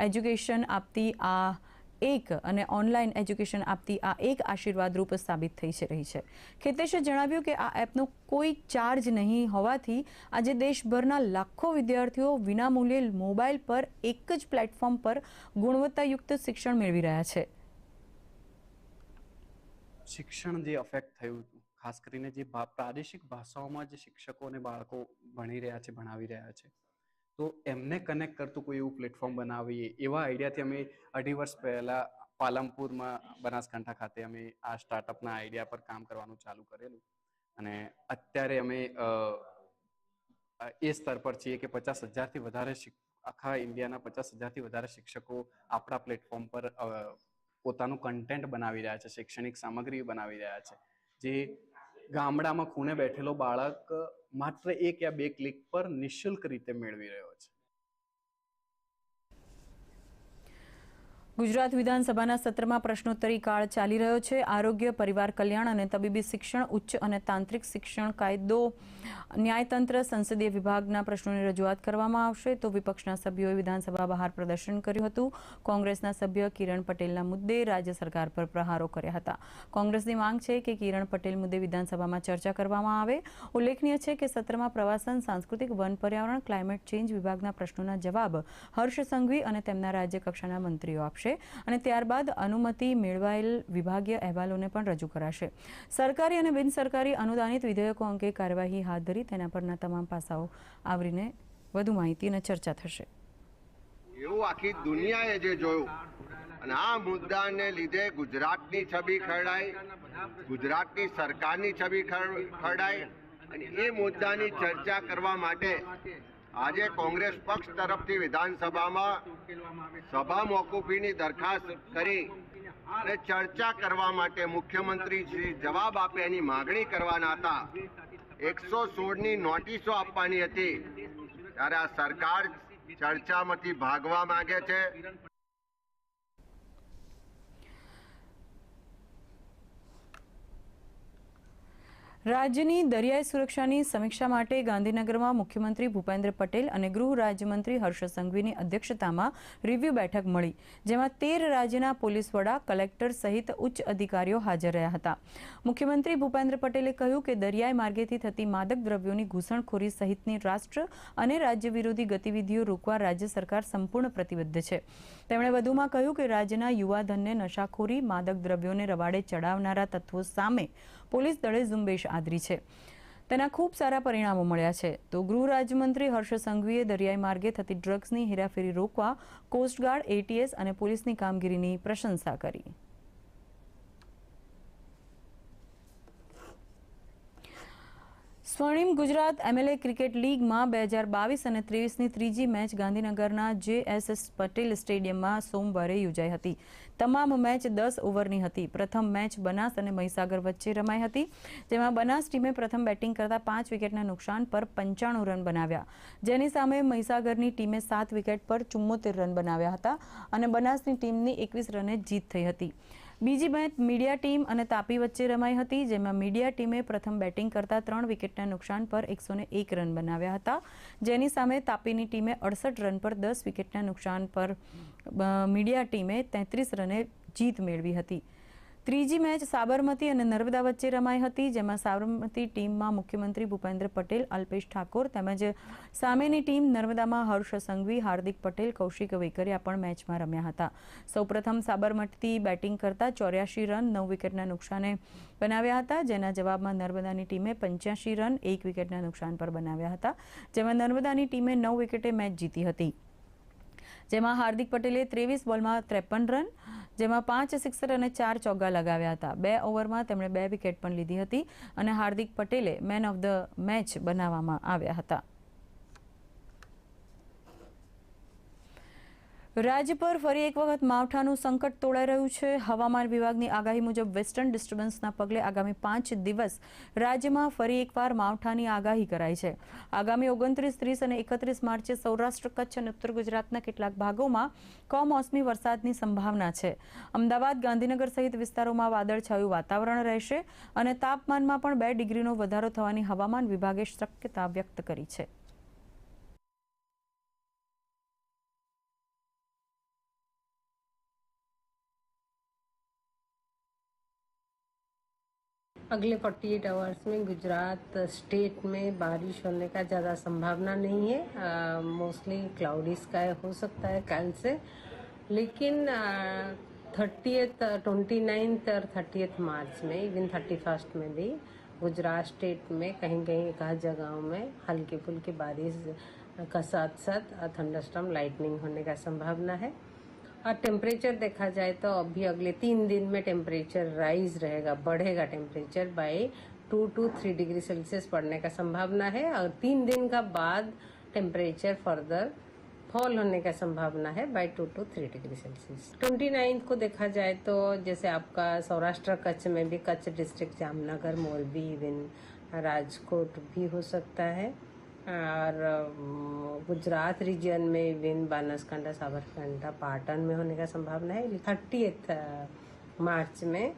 એજ્યુકેશન આપતી આ એક અને ઓનલાઈન એજ્યુકેશન આપતી આ એક આશીર્વાદરૂપ સાબિત થઈ રહી છે. ખેતેશે જણાવ્યું કે આ એપનો કોઈ ચાર્જ નહીં હોવાથી આજે દેશભરના લાખો વિદ્યાર્થીઓ વિનામૂલ્યે મોબાઈલ પર એક જ પ્લેટફોર્મ પર ગુણવત્તાયુક્ત શિક્ષણ મેળવી રહ્યા છે. શિક્ષણ જે અફેક્ટ થયું હતું, ખાસ કરીને જે પ્રાદેશિક ભાષાઓમાં જે શિક્ષકો અને બાળકો ભણી રહ્યા છે, ભણાવી રહ્યા છે, તો એમને કનેક્ટ કરતું કોઈ એવું પ્લેટફોર્મ બનાવીએ એવા આઈડિયાથી અમે 2.5 વર્ષ પહેલાં પાલનપુરમાં બનાસકાંઠા ખાતે અમે આ સ્ટાર્ટઅપના આઈડિયા પર કામ કરવાનું ચાલુ કરેલું અને અત્યારે અમે એ સ્તર પર છીએ કે 50,000થી વધારે આખા ઇન્ડિયાના 50,000થી વધારે શિક્ષકો આપણા પ્લેટફોર્મ પર પોતાનું કન્ટેન્ટ બનાવી રહ્યા છે, શૈક્ષણિક સામગ્રી બનાવી રહ્યા છે, જે ગામડામાં ખૂણે બેઠેલો બાળક માત્ર 1 યા 2 ક્લિક પર નિઃશુલ્ક રીતે મેળવી રહ્યો છે. ગુજરાત વિધાનસભાના સત્રમાં પ્રશ્નોત્તરી કાળ ચાલી રહ્યો છે. આરોગ્ય, પરિવાર કલ્યાણ અને તબીબી શિક્ષણ, ઉચ્ચ અને તાંત્રિક શિક્ષણ, કાયદો, ન્યાયતંત્ર, સંસદીય વિભાગના પ્રશ્નોની રજૂઆત કરવામાં આવશે. તો વિપક્ષના સભ્યોએ વિધાનસભા બહાર પ્રદર્શન કર્યું હતું. કોંગ્રેસના સભ્ય કિરણ પટેલના મુદ્દે રાજ્ય સરકાર પર પ્રહારો કર્યા હતા. કોંગ્રેસની માંગ છે કે કિરણ પટેલ મુદ્દે વિધાનસભામાં ચર્ચા કરવામાં આવે. ઉલ્લેખનીય છે કે સત્રમાં પ્રવાસન, સાંસ્કૃતિક, વન, પર્યાવરણ, ક્લાઇમેટ ચેન્જ વિભાગના પ્રશ્નોના જવાબ હર્ષ સંઘવી અને તેમના રાજ્ય કક્ષાના મંત્રીઓ આપશે અને ત્યારબાદ અનુમતિ મેળવાયેલ વિભાગીય અહેવાલોને પણ રજૂ કરાશે. સરકારી અને બિનસરકારી અનુદાનિત વિધેયકો અંગે કાર્યવાહી હાથ ધરી તેના પરના તમામ પાસાઓ આવરીને વધુ માહિતી અને ચર્ચા થશે. એવું આખી દુનિયાએ જે જોયું અને આ મુદ્દાને લીધે ગુજરાતની છબી ખરડાઈ, ગુજરાતની સરકારની છબી ખરડાઈ અને એ મુદ્દાની ચર્ચા કરવા માટે આજે કોંગ્રેસ પક્ષ તરફથી વિધાનસભામાં સભા મોકૂફીની દરખાસ્ત કરી અને ચર્ચા કરવા માટે મુખ્યમંત્રી શ્રી જવાબ આપે એની માગણી કરવાના હતા. 116ની નોટિસો આપવાની હતી, ત્યારે આ સરકાર ચર્ચામાંથી ભાગવા માંગે છે. રાજ્યની દરિયાઈ સુરક્ષાની સમીક્ષા માટે ગાંધીનગરમાં મુખ્યમંત્રી ભૂપેન્દ્ર પટેલ અને ગૃહ રાજ્યમંત્રી હર્ષ સંઘવીની અધ્યક્ષતામાં રિવ્યુ બેઠક મળી, જેમાં 13 રાજ્યના પોલીસ વડા, કલેક્ટર સહિત ઉચ્ચ અધિકારીઓ હાજર રહ્યા હતા. મુખ્યમંત્રી ભૂપેન્દ્ર પટેલે કહ્યું કે દરિયાઈ માર્ગેથી થતી માદક દ્રવ્યોની ઘૂસણખોરી સહિતની રાષ્ટ્ર અને રાજ્ય વિરોધી ગતિવિધિઓ રોકવા રાજ્ય સરકાર સંપૂર્ણ પ્રતિબદ્ધ છે. તેમણે વધુમાં કહ્યું કે રાજ્યના યુવાધનને નશાખોરી, માદક દ્રવ્યોને રવાડે ચડાવનારા તત્વો સામે પોલીસ દળે ઝુંબેશ આદરી છે. તેના ખૂબ સારા પરિણામો મળ્યા છે. તો ગૃહ રાજ્યમંત્રી હર્ષ સંઘવીએ દરિયાઈ માર્ગે થતી ડ્રગ્સની હેરાફેરી રોકવા કોસ્ટગાર્ડ, એટીએસ અને પોલીસની કામગીરીની પ્રશંસા કરી. સ્વર્ણિમ ગુજરાત એમએલએ ક્રિકેટ લીગમાં 2022 અને 23ની ત્રીજી મેચ ગાંધીનગરના JSS પટેલ સ્ટેડિયમમાં સોમવારે યોજાઈ હતી. તમામ મેચ 10 ઓવરની હતી. પ્રથમ મેચ બનાસ અને મહીસાગર વચ્ચે રમાઈ હતી, જેમાં બનાસ ટીમે પ્રથમ બેટિંગ કરતા 5 વિકેટના નુકસાન પર 95 રન બનાવ્યા, જેની સામે મહીસાગરની ટીમે 7 વિકેટ પર 74 રન બનાવ્યા હતા અને બનાસની ટીમની 21 રને જીત થઈ હતી. બીજી મેચ મીડિયા ટીમ અને તાપી વચ્ચે રમાઈ હતી, જેમાં મીડિયા ટીમે પ્રથમ બેટિંગ કરતા 3 વિકેટના નુકસાન પર 101 રન બનાવ્યા હતા, જેની સામે તાપીની ટીમે 68 રન પર 10 વિકેટના નુકસાન પર મીડિયા ટીમે 33 રને જીત મેળવી હતી. ત્રીજી મેચ સાબરમતી અને નર્મદા વચ્ચે રમાઈ હતી, જેમાં સાબરમતી ટીમમાં મુખ્યમંત્રી ભૂપેન્દ્ર પટેલ, અલ્પેશ ઠાકોર તેમજ સામેની ટીમ નર્મદામાં હર્ષ સંઘવી, હાર્દિક પટેલ, કૌશિક વેકરિયા પણ મેચમાં રમ્યા હતા. સૌપ્રથમ સાબરમતી બેટિંગ કરતા 84 રન 9 વિકેટના નુકસાને બનાવ્યા હતા, જેના જવાબમાં નર્મદાની ટીમે 85 રન 1 વિકેટના નુકસાન પર બનાવ્યા હતા, જેમાં નર્મદાની ટીમે 9 વિકેટે મેચ જીતી હતી. જેમાં હાર્દિક પટેલે 23 બોલમાં 53 રન, જેમાં 5 સિક્સર અને 4 ચોગ્ગા લગાવ્યા હતા. 2 ઓવરમાં તેમણે 2 વિકેટ પણ લીધી હતી અને હાર્દિક પટેલે મેન ઓફ ધ મેચ બનાવવામાં આવ્યા હતા. રાજ્ય પર ફરી એક વખત માવઠાનું સંકટ તોળાઈ રહ્યું છે. હવામાન વિભાગની આગાહી મુજબ વેસ્ટર્ન ડિસ્ટર્બન્સના પગલે આગામી 5 દિવસ રાજ્યમાં ફરી એકવાર માવઠાની આગાહી કરાઈ છે. આગામી 29, 30 અને 31 માર્ચે સૌરાષ્ટ્ર, કચ્છ અને ઉત્તર ગુજરાતના કેટલાક ભાગોમાં કમોસમી વરસાદની સંભાવના છે. અમદાવાદ, ગાંધીનગર સહિત વિસ્તારોમાં વાદળછાયું વાતાવરણ રહેશે અને તાપમાનમાં પણ 2 ડિગ્રીનો વધારો થવાની હવામાન વિભાગે શક્યતા વ્યક્ત કરી છે. अगले 48 आवर्स में गुजरात स्टेट में बारिश होने का ज़्यादा संभावना नहीं है. मोस्टली क्लाउडी स्काई हो सकता है कल से, लेकिन 30th, 29th और 30th मार्च में, इवन 31st में भी गुजरात स्टेट में कहीं कहीं एक आध जगहों में हल्की फुल्की बारिश का साथ साथ थंडरस्टॉर्म, लाइटनिंग होने का संभावना है. और टेम्परेचर देखा जाए तो अभी अगले 3 दिन में टेम्परेचर राइज रहेगा, बढ़ेगा temperature by 2 to 3 degree Celsius बढ़ने का संभावना है. और 3 दिन का बाद टेम्परेचर फर्दर फॉल होने का संभावना है बाय 2 to 3 डिग्री सेल्सियस. 29 को देखा जाए तो जैसे आपका सौराष्ट्र कच्छ में भी, कच्छ डिस्ट्रिक्ट, जामनगर, मोरबी, इवन राजकोट भी हो सकता है. और गुजरात रीजन में इवन बनासकांठा, साबरकांठा, पाटन में होने का संभावना है. 30th मार्च में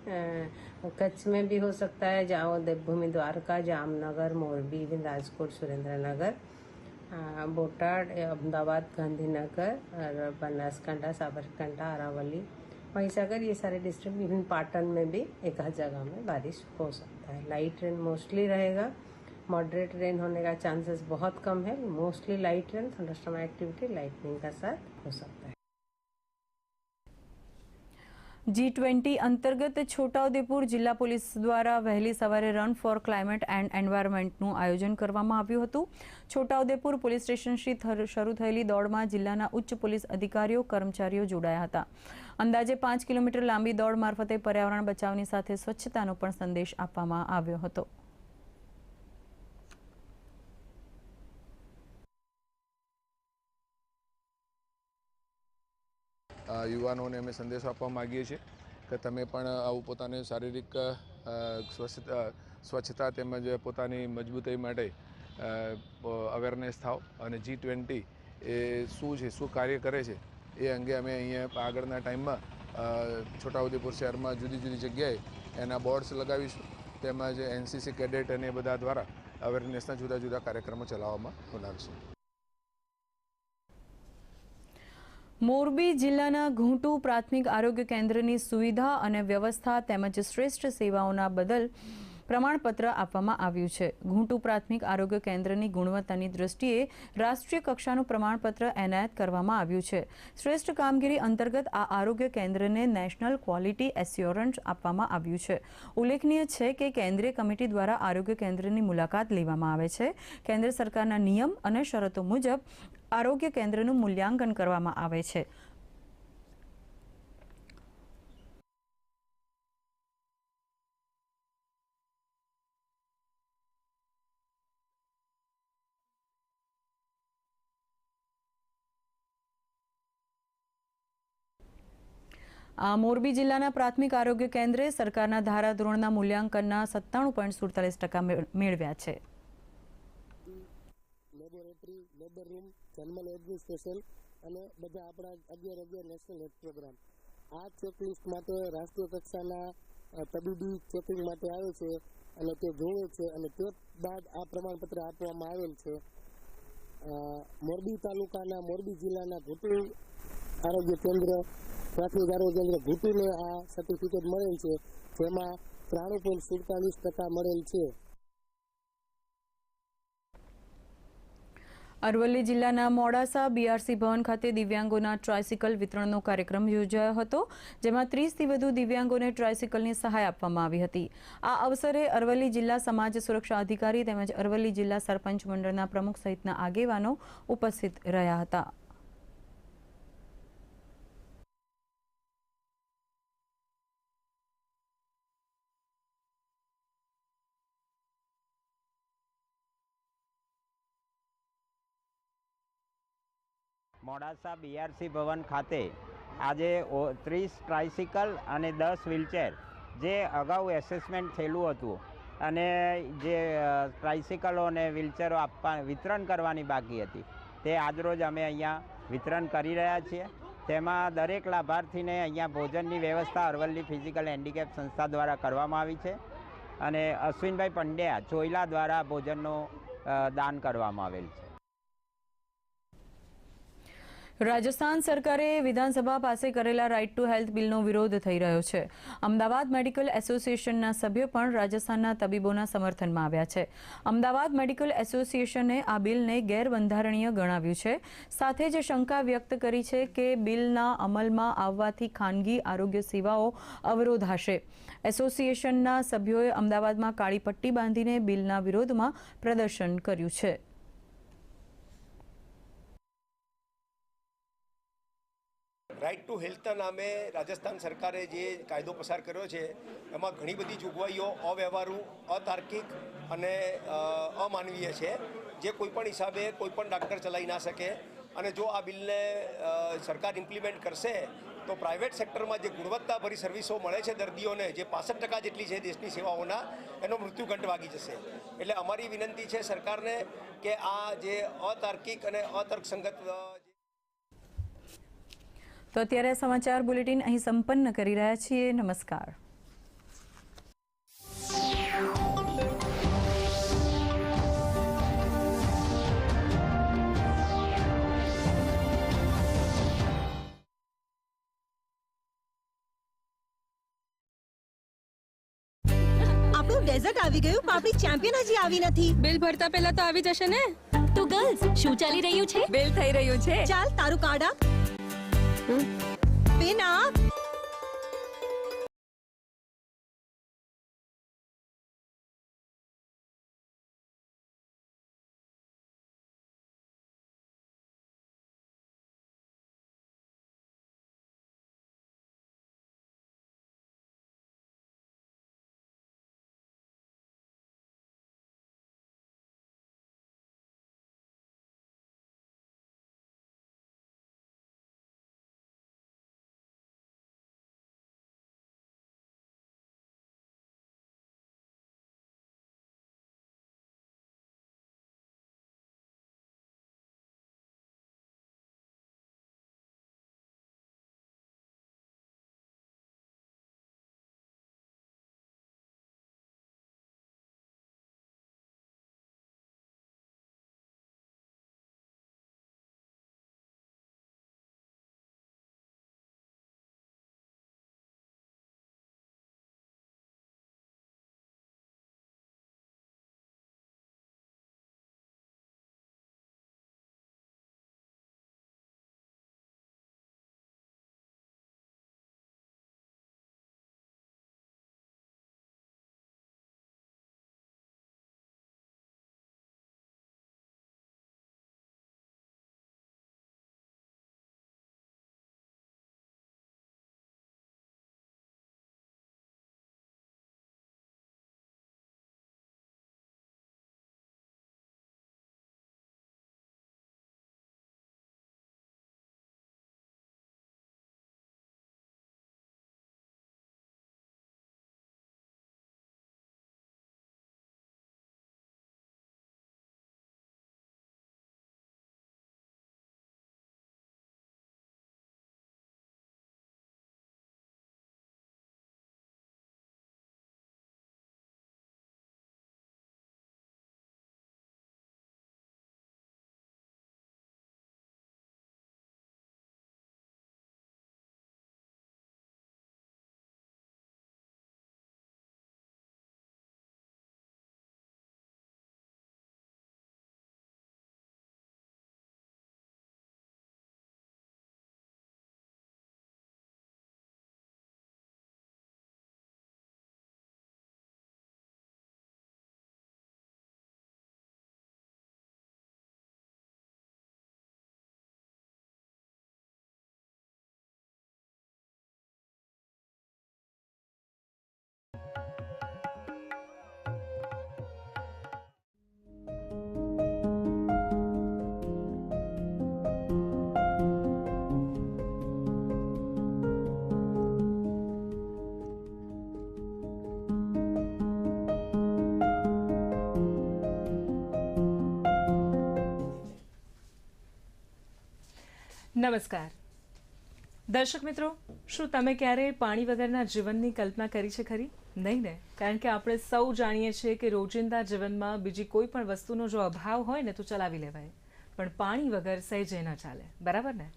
कच्छ में भी हो सकता है, जहाँ देवभूमि, द्वारका, जामनगर, मोरबी, इवन राजकोट, सुरेंद्रनगर, बोटाड, अहमदाबाद, गांधीनगर और बनासकांठा, साबरकांठा, अरावली, महीसागर, ये सारे डिस्ट्रिक्ट, इवन पाटन में भी एक आध जगह में बारिश हो सकता है. लाइट रेन मोस्टली रहेगा. मॉडरेट रेन होने का चांसेस बहुत कम है. Mostly light rain, thunderstorm activity lightning का साथ हो सकता है. G20 અંતર્ગત છોટાઉદેપુર જિલ્લા પોલીસ દ્વારા વહેલી સવારે રન ફોર ક્લાઇમેટ એન્ડ એન્વાયરમેન્ટનું આયોજન કરવામાં આવ્યું હતું. છોટાઉદેપુર પોલીસ સ્ટેશનથી શરૂ થયેલી દોડમાં જિલ્લાના ઉચ્ચ પોલીસ અધિકારીઓ, કર્મચારીઓ જોડાયા હતા. અંદાજે 5 કિલોમીટર લાંબી દોડ મારફતે પર્યાવરણ બચાવની સાથે સ્વચ્છતાનો પણ સંદેશ આપવામાં આવ્યો હતો. યુવાનોને અમે સંદેશો આપવા માગીએ છીએ કે તમે પણ આવું પોતાની શારીરિક સ્વચ્છતા તેમજ પોતાની મજબૂતાઈ માટે અવેરનેસ થાવ અને G20 એ શું છે, શું કાર્ય કરે છે એ અંગે અમે અહીંયા આગળના ટાઈમમાં છોટાઉદેપુર શહેરમાં જુદી જુદી જગ્યાએ એના બોર્ડ્સ લગાવીશું, તેમજ NCC કેડેટ અને બધા દ્વારા અવેરનેસના જુદા જુદા કાર્યક્રમો ચલાવવામાં આવશે. મોરબી જિલ્લાના ઘૂંટુ પ્રાથમિક આરોગ્ય કેન્દ્રની સુવિધા અને વ્યવસ્થા તેમજ શ્રેષ્ઠ સેવાઓના બદલ પ્રમાણપત્ર આપવામાં આવ્યું છે. ઘૂંટુ પ્રાથમિક આરોગ્ય કેન્દ્રની ગુણવત્તાની દૃષ્ટિએ રાષ્ટ્રીય કક્ષાનું પ્રમાણપત્ર એનાયત કરવામાં આવ્યું છે. શ્રેષ્ઠ કામગીરી અંતર્ગત આ આરોગ્ય કેન્દ્રને નેશનલ ક્વોલિટી એસ્યોરન્સ આપવામાં આવ્યું છે. ઉલ્લેખનીય છે કે કેન્દ્રીય કમિટી દ્વારા આરોગ્ય કેન્દ્રની મુલાકાત લેવામાં આવે છે. કેન્દ્ર સરકારના નિયમ અને શરતો મુજબ આરોગ્ય કેન્દ્રનું મૂલ્યાંકન કરવામાં આવે છે. મોરબી જિલ્લાના પ્રાથમિક આરોગ્ય કેન્દ્રે સરકારના ધારાધોરણના મૂલ્યાંકનના 97.47% મેળવ્યા છે. Laboratory, labour room, general administration અને બધા આપણા 11 નેશનલ હેલ્થ પ્રોગ્રામ આ ચેકલિસ્ટ માટે રાષ્ટ્રીય કક્ષાના તબીબી ચેકિંગ માટે આવે છે અને તે જોવે છે અને તે બાદ આ પ્રમાણપત્ર આપવામાં આવેલ છે. મોરબી તાલુકાના મોરબી જિલ્લાના ઘૂંટુ આરોગ્ય કેન્દ્ર પ્રાથમિક આરોગ્ય કેન્દ્ર ઘૂંટુને આ સર્ટિફિકેટ મળેલ છે, જેમાં 93.47% મળેલ છે. અરવલ્લી જિલ્લાના મોડાસા BRC ભવન ખાતે દિવ્યાંગોના ટ્રાયસિકલ વિતરણનો કાર્યક્રમ યોજાયો હતો, જેમાં 30થી વધુ દિવ્યાંગોને ટ્રાયસિકલની સહાય આપવામાં આવી હતી. આ અવસરે અરવલ્લી જિલ્લા સમાજ સુરક્ષા અધિકારી તેમજ અરવલ્લી જિલ્લા સરપંચ મંડળના પ્રમુખ સહિતના આગેવાનો ઉપસ્થિત રહ્યા હતા. મોડાસા BRC ભવન ખાતે આજે 30 ટ્રાયસિકલ અને 10 વ્હીલચેર જે અગાઉ એસેસમેન્ટ થયેલું હતું અને જે ટ્રાયસિકલો અને વ્હીલચેરો વિતરણ કરવાની બાકી હતી તે આજરોજ અમે અહીંયા વિતરણ કરી રહ્યા છીએ. તેમાં દરેક લાભાર્થીને અહીંયા ભોજનની વ્યવસ્થા અરવલ્લી ફિઝિકલ હેન્ડીકેપ સંસ્થા દ્વારા કરવામાં આવી છે અને અશ્વિનભાઈ પંડ્યા ચોયલા દ્વારા ભોજનનું દાન કરવામાં આવેલ છે. રાજસ્થાન સરકારે વિધાનસભા પાસે કરેલા રાઇટ ટુ હેલ્થ બિલનો વિરોધ થઈ રહ્યો છે. અમદાવાદ મેડિકલ એસોસિએશનના સભ્યો પણ રાજસ્થાનના તબીબોના સમર્થનમાં આવ્યા છે. અમદાવાદ મેડિકલ એસોસિએશને આ બિલને ગેરબંધારણીય ગણાવ્યું છે. સાથે જ શંકા વ્યક્ત કરી છે કે બિલના અમલમાં આવવાથી ખાનગી આરોગ્ય સેવાઓ અવરોધાશે. એસોસિએશનના સભ્યોએ અમદાવાદમાં કાળી પટ્ટી બાંધીને બિલના વિરોધમાં પ્રદર્શન કર્યું છે. રાઇટ ટુ હેલ્થના નામે રાજસ્થાન સરકારે જે કાયદો પસાર કર્યો છે એમાં ઘણી બધી જોગવાઈઓ અવ્યવહારુ, અતાર્કિક અને અમાનવીય છે, જે કોઈપણ હિસાબે કોઈપણ ડાક્ટર ચલાવી ના શકે. અને જો આ બિલને સરકાર ઇમ્પ્લિમેન્ટ કરશે તો પ્રાઇવેટ સેક્ટરમાં જે ગુણવત્તાભરી સર્વિસો મળે છે દર્દીઓને, જે 65% જેટલી છે દેશની સેવાઓના, એનો મૃત્યુઘંટ વાગી જશે. એટલે અમારી વિનંતી છે સરકારને કે આ જે અતાર્કિક અને અતર્કસંગત તો અત્યારે સમાચાર બુલેટિન અહીં સંપન્ન કરી રહ્યા છીએ. નમસ્કાર. આપણું ડેઝર્ટ આવી ગયું, પણ આપણી ચેમ્પિયન હજી આવી નથી. બિલ ભરતા પહેલા તો આવી જશે ને. તો ગર્લ્સ, શું ચાલી રહ્યું છે? બિલ થઈ રહ્યું છે. ચાલ તારું કાર્ડ આપ. પેન આપ. નમસ્કાર દર્શક મિત્રો, શું તમે ક્યારેય પાણી વગરના જીવનની કલ્પના કરી છે ખરી? નહીં ને, કારણ કે આપણે સૌ જાણીએ છીએ કે રોજિંદા જીવનમાં બીજી કોઈ પણ વસ્તુનો જો અભાવ હોય ને તો ચલાવી લેવાય, પણ પાણી વગર સહેજે ન ચાલે, બરાબર ને?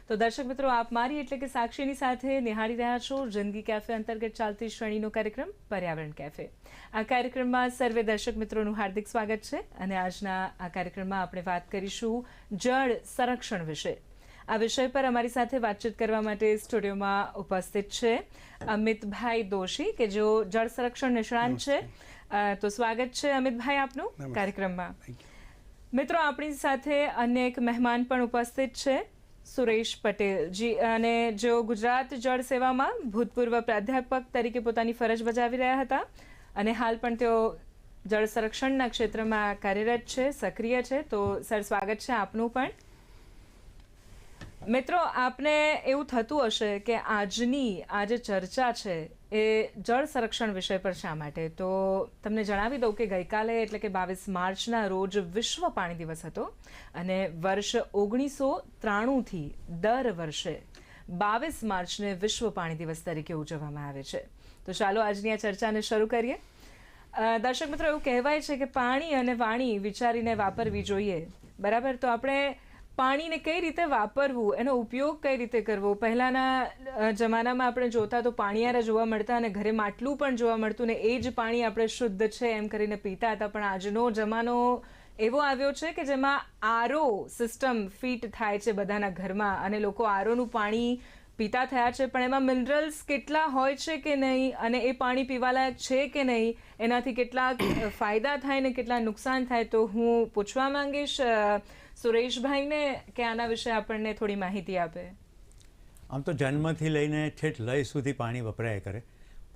તો દર્શક મિત્રો, આપ મારી એટલે કે સાક્ષીની સાથે નિહાળી રહ્યા છો જિંદગી કેફે અંતર્ગત ચાલતી શ્રેણીનો કાર્યક્રમ પર્યાવરણ કેફે. આ કાર્યક્રમમાં સર્વે દર્શક મિત્રોનું હાર્દિક સ્વાગત છે અને આજના આ કાર્યક્રમમાં આપણે વાત કરીશું જળ સંરક્ષણ વિશે. આ વિષય પર અમારી સાથે વાતચીત કરવા માટે સ્ટુડિયોમાં ઉપસ્થિત છે અમિતભાઈ દોશી કે જેઓ જળ સંરક્ષણ નિષ્ણાંત છે. તો સ્વાગત છે અમિતભાઈ આપનું કાર્યક્રમમાં. મિત્રો, આપણી સાથે અન્ય એક મહેમાન પણ ઉપસ્થિત છે સુરેશ પટેલ જી, અને જેઓ ગુજરાત જળ સેવામાં ભૂતપૂર્વ પ્રાધ્યાપક તરીકે પોતાની ફરજ બજાવી રહ્યા હતા અને હાલ પણ તેઓ જળ સંરક્ષણના ક્ષેત્રમાં કાર્યરત છે, સક્રિય છે. તો સર, સ્વાગત છે આપનું પણ. મિત્રો, આપને એવું થતું હશે કે આજની આ જે ચર્ચા છે એ જળ સંરક્ષણ વિષય પર શા માટે? તો તમને જણાવી દઉં કે ગઈકાલે એટલે કે 22 માર્ચના રોજ વિશ્વ પાણી દિવસ હતો અને વર્ષ 1993થી દર વર્ષે 22 માર્ચને વિશ્વ પાણી દિવસ તરીકે ઉજવવામાં આવે છે. તો ચાલો આજની આ ચર્ચાને શરૂ કરીએ. દર્શક મિત્રો, એવું કહેવાય છે કે પાણી અને વાણી વિચારીને વાપરવી જોઈએ, બરાબર? તો આપણે પાણીને કઈ રીતે વાપરવું, એનો ઉપયોગ કઈ રીતે કરવો? પહેલાંના જમાનામાં આપણે જોતા તો પાણીયારા જોવા મળતા અને ઘરે માટલું પણ જોવા મળતું ને એ જ પાણી આપણે શુદ્ધ છે એમ કરીને પીતા હતા. પણ આજનો જમાનો એવો આવ્યો છે કે જેમાં આરઓ સિસ્ટમ ફિટ થાય છે બધાના ઘરમાં અને લોકો આરઓનું પાણી પીતા થયા છે. પણ એમાં મિનરલ્સ કેટલા હોય છે કે નહીં અને એ પાણી પીવાલાયક છે કે નહીં, એનાથી કેટલા ફાયદા થાય ને કેટલા નુકસાન થાય, તો હું પૂછવા માંગીશ સુરેશભાઈને કે આના વિશે આપણને થોડી માહિતી આપે. આમ તો જન્મથી લઈને છેક લય સુધી પાણી વપરાય કરે.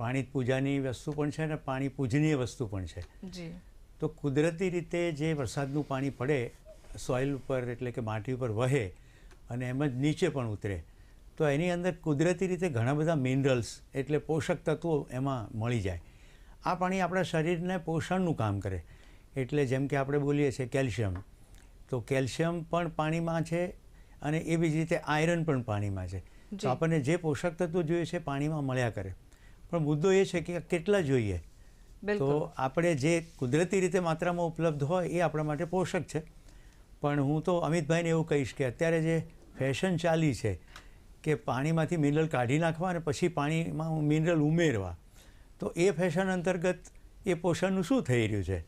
પાણી પૂજાની વસ્તુ પણ છે ને પાણી પૂજનીય વસ્તુ પણ છે. જી. તો કુદરતી રીતે જે વરસાદનું પાણી પડે સોઇલ ઉપર એટલે કે માટી ઉપર વહે અને એમ જ નીચે પણ ઉતરે, તો એની અંદર કુદરતી રીતે ઘણા બધા મિનરલ્સ એટલે પોષક તત્વો એમાં મળી જાય. આ પાણી આપણા શરીરને પોષણનું કામ કરે. એટલે જેમ કે આપણે બોલીએ છીએ કેલ્શિયમ, તો કેલ્શિયમ પણ પાણીમાં છે અને એવી જ રીતે આયરન પણ પાણીમાં છે. તો આપણને જે પોષક તત્વો જોઈએ છે પાણીમાં મળ્યા કરે, પણ મુદ્દો એ છે કે કેટલા જોઈએ. તો આપણે જે કુદરતી રીતે માત્રામાં ઉપલબ્ધ હોય એ આપણા માટે પોષક છે. પણ હું તો અમિતભાઈને એવું કહીશ કે અત્યારે જે ફેશન ચાલી છે કે પાણીમાંથી મિનરલ કાઢી નાખવા અને પછી પાણીમાં મિનરલ ઉમેરવા, તો એ ફેશન અંતર્ગત એ પોષણનું શું થઈ રહ્યું છે?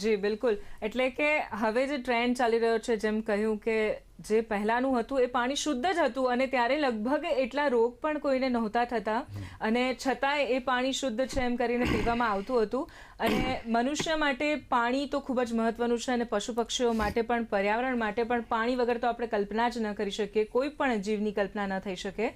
જી બિલકુલ. એટલે કે હવે જે ટ્રેન્ડ ચાલી રહ્યો છે, જેમ કહ્યું કે જે પહેલાંનું હતું એ પાણી શુદ્ધ જ હતું અને ત્યારે લગભગ એટલા રોગ પણ કોઈને નહોતા થતા અને છતાંય એ પાણી શુદ્ધ છે એમ કરીને પીવામાં આવતું હતું. અને મનુષ્ય માટે પાણી તો ખૂબ જ મહત્વનું છે અને પશુ પક્ષીઓ માટે પણ, પર્યાવરણ માટે પણ. પાણી વગર તો આપણે કલ્પના જ ન કરી શકીએ, કોઈ પણ જીવની કલ્પના ન થઈ શકે.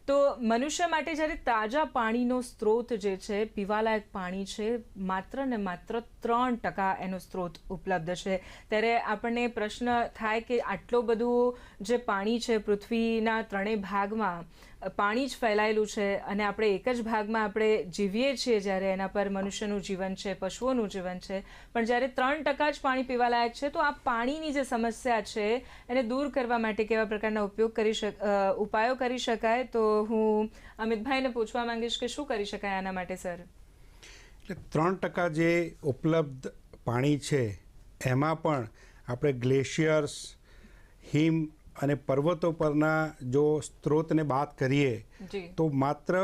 તો મનુષ્ય માટે જ્યારે તાજા પાણીનો સ્ત્રોત જે છે, પીવાલાયક પાણી છે, માત્ર ને માત્ર 3% એનો સ્ત્રોત ઉપલબ્ધ છે, ત્યારે આપણને પ્રશ્ન થાય કે આટલું બધું જે પાણી છે પૃથ્વીના 3 ભાગમાં પાણી જ ફેલાયેલું છે અને આપણે એક જ ભાગમાં આપણે જીવીએ છીએ, જ્યારે એના પર મનુષ્યનું જીવન છે, પશુઓનું જીવન છે, પણ જ્યારે 3% જ પાણી પીવાલાયક છે, તો આ પાણીની જે સમસ્યા છે એને દૂર કરવા માટે કેવા પ્રકારના ઉપાયો કરી શકાય? તો હું અમિતભાઈને પૂછવા માંગીશ કે શું કરી શકાય આના માટે સર? એટલે 3% જે ઉપલબ્ધ પાણી છે એમાં પણ આપણે ગ્લેશિયર્સ, હિમ અને પર્વતો પરના જો સ્ત્રોતને બાદ કરીએ તો માત્ર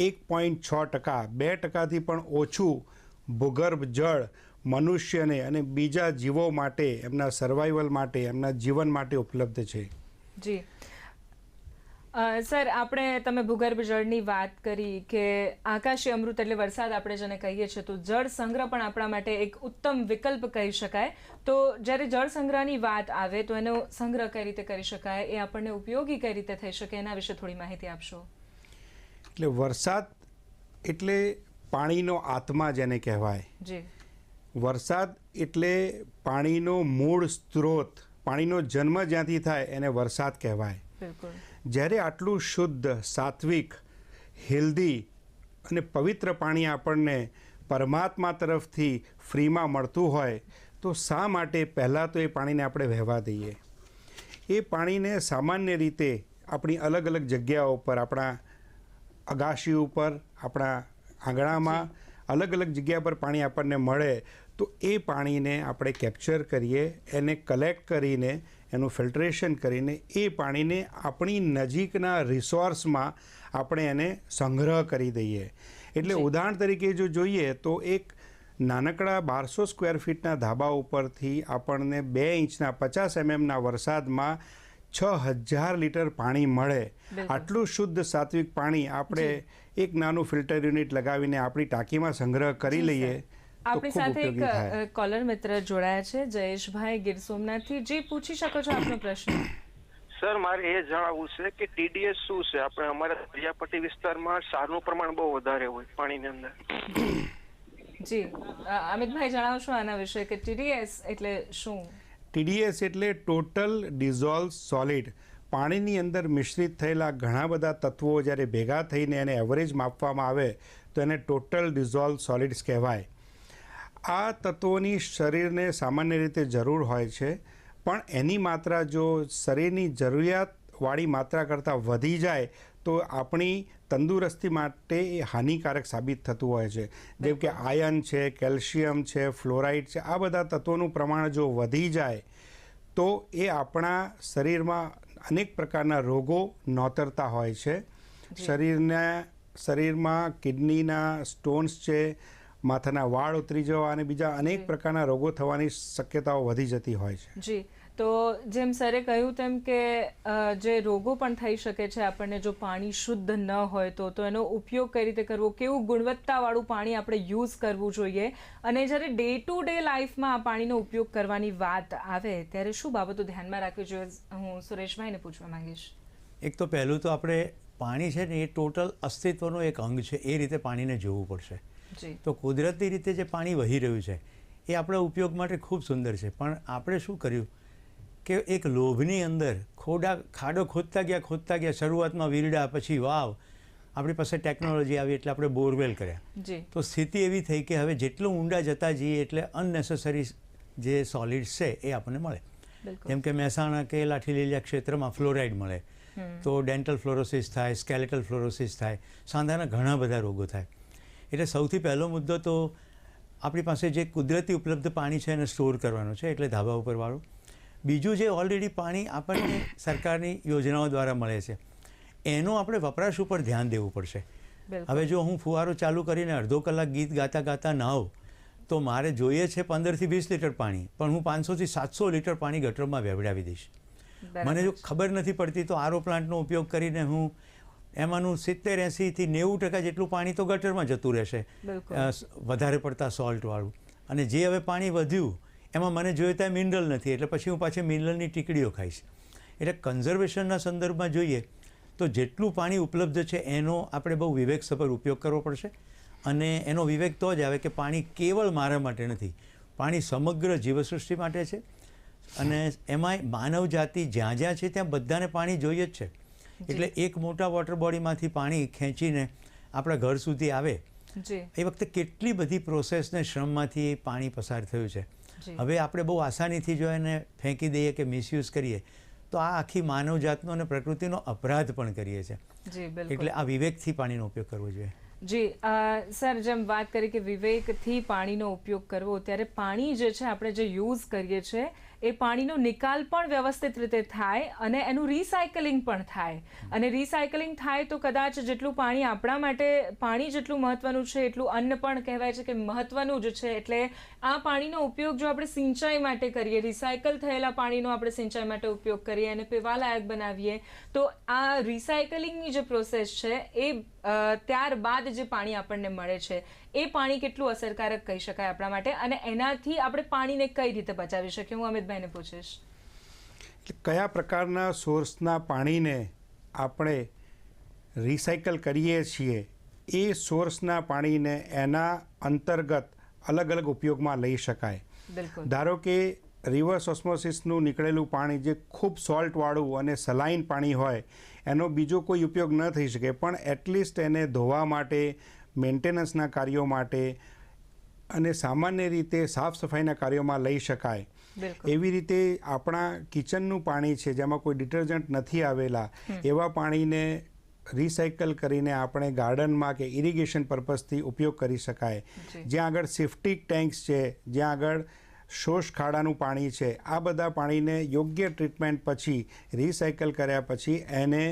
1.6%, 2%થી પણ ઓછું ભૂગર્ભ જળ મનુષ્યને અને બીજા જીવો માટે, એમના સર્વાઈવલ માટે, એમના જીવન માટે ઉપલબ્ધ છે. જી સર, તમે ભૂગર્ભ જળની વાત કરી કે આકાશી અમૃત એટલે વરસાદ આપણે જેને કહીએ છીએ, તો જળ સંગ્રહ પણ આપણા માટે એક ઉત્તમ વિકલ્પ કહી શકાય. તો જ્યારે જળ સંગ્રહની વાત આવે તો એનો સંગ્રહ કઈ રીતે કરી શકાય, એ આપણને ઉપયોગી કઈ રીતે થઈ શકે, એના વિશે થોડી માહિતી આપશો. એટલે વરસાદ એટલે પાણીનો આત્મા જેને કહેવાય. જી. વરસાદ એટલે પાણીનો મૂળ સ્ત્રોત, પાણીનો જન્મ જ્યાંથી થાય એને વરસાદ કહેવાય. બિલકુલ. જ્યારે આટલું શુદ્ધ, સાત્વિક, હેલ્ધી અને પવિત્ર પાણી આપણને પરમાત્મા તરફથી ફ્રીમાં મળતું હોય તો શા માટે પહેલાં તો એ પાણીને આપણે વહેવા દઈએ? એ પાણીને સામાન્ય રીતે આપણી અલગ અલગ જગ્યાઓ પર, આપણા અગાશી ઉપર, આપણા આંગણામાં અલગ અલગ જગ્યા પર પાણી આપણને મળે તો એ પાણીને આપણે કેપ્ચર કરીએ, એને કલેક્ટ કરીને, એનું ફિલ્ટરેશન કરીને એ પાણીને આપણી નજીકના રિસોર્સમાં આપણે એને સંગ્રહ કરી દઈએ. એટલે ઉદાહરણ તરીકે જો જોઈએ તો એક નાનકડા 1200 સ્ક્વેર ફીટના ધાબા ઉપરથી આપણને 2 ઇંચના 50 mmના વરસાદમાં 6000 લીટર પાણી મળે. આટલું શુદ્ધ સાત્વિક પાણી આપણે એક નાનું ફિલ્ટર યુનિટ લગાવીને આપણી ટાંકીમાં સંગ્રહ કરી લઈએ. આપણી સાથે એક કોલર મિત્ર જોડાયા છે, જયેશભાઈ ગીર સોમનાથથી. જે પૂછી શકો છો આપનો પ્રશ્ન. સર, મારે એ જાણવું છે કે TDS શું છે? આપણે અમારા દરિયાપટ્ટી વિસ્તારમાં ક્ષારનું પ્રમાણ બહુ વધારે હોય પાણીની અંદર. જી અમિતભાઈ જણાવશો આના વિશે કે TDS એટલે શું? TDS એટલે ટોટલ ડિઝોલ્વ સોલિડ. પાણીની અંદર મિશ્રિત થયેલા ઘણા બધા તત્વો જ્યારે ભેગા થઈને એને એવરેજ માપવામાં આવે તો એને ટોટલ ડિઝોલ્વ સોલિડ્સ કહેવાય. આ તત્વોની શરીરને સામાન્ય રીતે જરૂર હોય છે, પણ એની માત્રા જો શરીરની જરૂરિયાતવાળી માત્રા કરતાં વધી જાય તો આપણી તંદુરસ્તી માટે એ હાનિકારક સાબિત થતું હોય છે. જેમ કે આયર્ન છે, કેલ્શિયમ છે, ફ્લોરાઇડ છે, આ બધા તત્વોનું પ્રમાણ જો વધી જાય તો એ આપણા શરીરમાં અનેક પ્રકારના રોગો નોતરતા હોય છે. શરીરમાં કિડનીના સ્ટોન્સ છે, માથાના વાળ ઉતરી જવા અને બીજા અનેક પ્રકારના રોગો થવાની શક્યતાઓ વધી જતી હોય છે. જી, તો જેમ સરે કહ્યું તેમ કે જે રોગો પણ થઈ શકે છે આપણને જો પાણી શુદ્ધ ન હોય તો એનો ઉપયોગ કઈ રીતે કરવો, કેવું ગુણવત્તાવાળું પાણી આપણે યુઝ કરવું જોઈએ, અને જ્યારે ડે ટુ ડે લાઈફમાં આ પાણીનો ઉપયોગ કરવાની વાત આવે ત્યારે શું બાબતો ધ્યાનમાં રાખવી જોઈએ? હું સુરેશભાઈને પૂછવા માંગીશ. એક તો પહેલું તો આપણે પાણી છે ને એ ટોટલ અસ્તિત્વનો એક અંગ છે, એ રીતે પાણીને જોવું પડશે. તો કુદરતી રીતે જે પાણી વહી રહ્યું છે એ આપણા ઉપયોગ માટે ખૂબ સુંદર છે, પણ આપણે શું કર્યું કે એક લોભની અંદર ખાડો ખોદતા ગયા, શરૂઆતમાં વીરડા, પછી વાવ, આપણી પાસે ટેકનોલોજી આવી એટલે આપણે બોરવેલ કર્યા. તો સ્થિતિ એવી થઈ કે હવે જેટલું ઊંડા જતા જઈએ એટલે અનનેસેસરી જે સોલિડ્સ છે એ આપણને મળે. જેમ કે મહેસાણા કે લાઠી લીલિયા ક્ષેત્રમાં ફ્લોરાઇડ મળે તો ડેન્ટલ ફ્લોરોસિસ થાય, સ્કેલેટલ ફ્લોરોસિસ થાય, સાંધાના ઘણા બધા રોગો થાય. એટલે સૌથી પહેલો મુદ્દો તો આપણી પાસે જે કુદરતી ઉપલબ્ધ પાણી છે એને સ્ટોર કરવાનું છે, એટલે ધાબા ઉપરવાળું. બીજું જે ઓલરેડી પાણી આપણને સરકારની યોજનાઓ દ્વારા મળે છે એનો આપણે વપરાશ ઉપર ધ્યાન દેવું પડશે. હવે જો હું ફુવારો ચાલુ કરીને અડધો કલાક ગીત ગાતા ગાતા નાહું તો મારે જોઈએ છે 15 થી 20 લીટર પાણી, પણ હું 500 થી 700 લીટર પાણી ગટરમાં વહેવડાવી દઈશ. મને જો ખબર નથી પડતી તો આરઓ પ્લાન્ટનો ઉપયોગ કરીને હું એમાંનું 70-80 થી 90% જેટલું પાણી તો ગટરમાં જતું રહેશે, વધારે પડતા સોલ્ટવાળું. અને જે હવે પાણી વધ્યું એમાં મને જોઈએ ત્યાં મિનરલ નથી, એટલે પછી હું પાછી મિનરલની ટીકડીઓ ખાઈશ. એટલે કન્ઝર્વેશનના સંદર્ભમાં જોઈએ તો જેટલું પાણી ઉપલબ્ધ છે એનો આપણે બહુ વિવેકસભર ઉપયોગ કરવો પડશે. અને એનો વિવેક તો જ આવે કે પાણી કેવળ મારા માટે નથી, પાણી સમગ્ર જીવસૃષ્ટિ માટે છે, અને એમાંય માનવ જાતિ જ્યાં જ્યાં છે ત્યાં બધાને પાણી જોઈએ જ છે. એટલે એક મોટા વોટર બોડીમાંથી પાણી ખેંચીને આપણા ઘર સુધી આવે એ વખતે કેટલી બધી પ્રોસેસ ને શ્રમમાંથી પાણી પસાર થયું છે. હવે આપણે બહુ આસાનીથી જો એને ફેંકી દઈએ કે મિસયુઝ કરીએ તો આ આખી માનવજાતનો અને પ્રકૃતિનો અપરાધ પણ કરીએ છીએ. એટલે આ વિવેકથી પાણીનો ઉપયોગ કરવો જોઈએ. જી સર, જેમ વાત કરી કે વિવેકથી પાણીનો ઉપયોગ કરવો, ત્યારે પાણી જે છે આપણે જે યુઝ કરીએ છીએ એ પાણીનો નિકાલ પણ વ્યવસ્થિત રીતે થાય અને એનું રિસાયકલિંગ પણ થાય. અને રિસાયકલિંગ થાય તો કદાચ જેટલું પાણી આપણા માટે પાણી જેટલું મહત્વનું છે એટલું અન્ન પણ કહેવાય છે કે મહત્વનું જ છે. એટલે આ પાણીનો ઉપયોગ જો આપણે સિંચાઈ માટે કરીએ, રિસાયકલ થયેલા પાણીનો આપણે સિંચાઈ માટે ઉપયોગ કરીએ અને પીવાલાયક બનાવીએ તો આ રિસાયકલિંગની જે પ્રોસેસ છે એ ત્યારબાદ જે પાણી આપણને મળે છે એ પાણી કેટલું અસરકારક કહી શકાય આપણા માટે, અને એનાથી આપણે પાણીને કઈ રીતે બચાવી શકીએ? હું અમિતભાઈને પૂછીશ. કયા પ્રકારના સોર્સના પાણીને આપણે રિસાયકલ કરીએ છીએ એ સોર્સના પાણીને એના અંતર્ગત અલગ અલગ ઉપયોગમાં લઈ શકાય. ધારો કે રિવર્સ ઓસ્મોસિસનું નીકળેલું પાણી જે ખૂબ સોલ્ટવાળું અને સલાઇન પાણી હોય એનો બીજો કોઈ ઉપયોગ ન થઈ શકે, પણ એટલીસ્ટ એને ધોવા માટે, મેન્ટેનન્સના કાર્યો માટે અને સામાન્ય રીતે સાફ સફાઈના કાર્યોમાં લઈ શકાય. એવી રીતે આપણા કિચનનું પાણી છે જેમાં કોઈ ડિટર્જન્ટ નથી આવેલા એવા પાણીને રિસાયકલ કરીને આપણે ગાર્ડનમાં કે ઇરિગેશન પર્પઝથી ઉપયોગ કરી શકાય. જ્યાં આગળ સેફ્ટિક ટેન્ક્સ છે, જ્યાં આગળ શોષ ખાડાનું પાણી છે, આ બધા પાણીને યોગ્ય ટ્રીટમેન્ટ પછી રિસાયકલ કર્યા પછી એને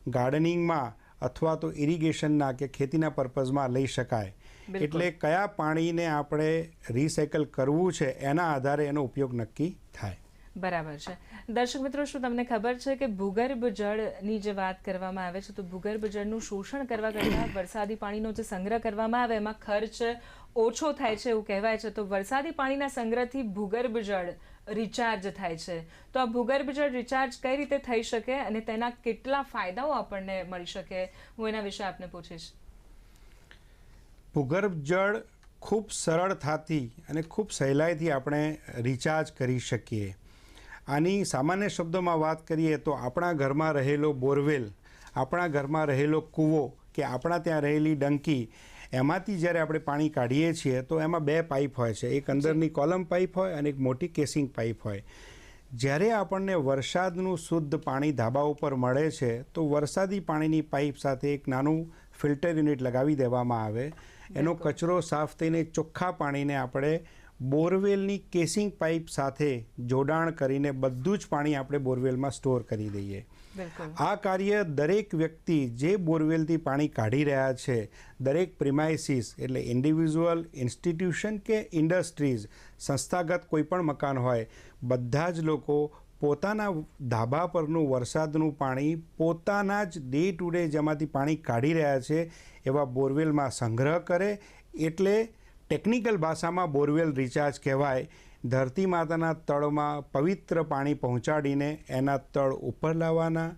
ગાર્ડનિંગમાં અથવા તો ઇરિગેશનના કે ખેતીના પર્પઝમાં લઈ શકાય. એટલે કયા પાણીને આપણે રિસાયકલ કરવું છે એના આધારે એનો ઉપયોગ નક્કી થાય. બરાબર છે. દર્શક મિત્રો, શું તમને ખબર છે કે ભૂગર્ભ જળની જે વાત કરવામાં આવે છે તો ભૂગર્ભ જળનું શોષણ કરવા કરતાં વરસાદી પાણીનો જે સંગ્રહ કરવામાં આવે એમાં ખર્ચ ઓછો થાય છે એવું કહેવાય છે. તો વરસાદી પાણીના સંગ્રહથી ભૂગર્ભ જળ રિચાર્જ થાય છે. તો આ ભૂગર્ભ જળ રિચાર્જ કઈ રીતે થઈ શકે અને તેના કેટલા ફાયદાઓ આપણને મળી શકે, હું એના વિશે આપને પૂછીશ. ભૂગર્ભ જળ ખૂબ સરળતાથી અને ખૂબ સહેલાઈથી આપણે રિચાર્જ કરી શકીએ. આની સામાન્ય શબ્દોમાં વાત કરીએ તો આપણા ઘરમાં રહેલો બોરવેલ, આપણા ઘરમાં રહેલો કૂવો કે આપણા ત્યાં રહેલી ડંકી, એમાંથી જ્યારે આપણે પાણી કાઢીએ છીએ તો એમાં બે પાઇપ હોય છે. એક અંદરની કોલમ પાઇપ હોય અને એક મોટી કેસિંગ પાઇપ હોય. જ્યારે આપણને વરસાદનું શુદ્ધ પાણી ધાબા ઉપર મળે છે તો વરસાદી પાણીની પાઇપ સાથે એક નાનું ફિલ્ટર યુનિટ લગાવી દેવામાં આવે. એનો કચરો સાફ થઈને ચોખ્ખા પાણીને આપણે બોરવેલની કેસિંગ પાઇપ સાથે જોડાણ કરીને બધું જ પાણી આપણે બોરવેલમાં સ્ટોર કરી દઈએ. આ કાર્ય દરેક વ્યક્તિ જે બોરવેલથી પાણી કાઢી રહ્યા છે, દરેક પ્રિમાઇસીસ એટલે ઇન્ડિવિજ્યુઅલ, ઇન્સ્ટિટ્યુશન કે ઇન્ડસ્ટ્રીઝ, સંસ્થાગત કોઈ પણ મકાન હોય, બધા જ લોકો પોતાના ધાબા પરનું વરસાદનું પાણી પોતાના જ ડે ટુ ડે જેમાંથી પાણી કાઢી રહ્યા છે એવા બોરવેલમાં સંગ્રહ કરે. એટલે ટેકનિકલ ભાષામાં બોરવેલ રિચાર્જ કહેવાય. ધરતી માતાના તળમાં પવિત્ર પાણી પહોંચાડીને એના તળ ઉપર લાવવાના,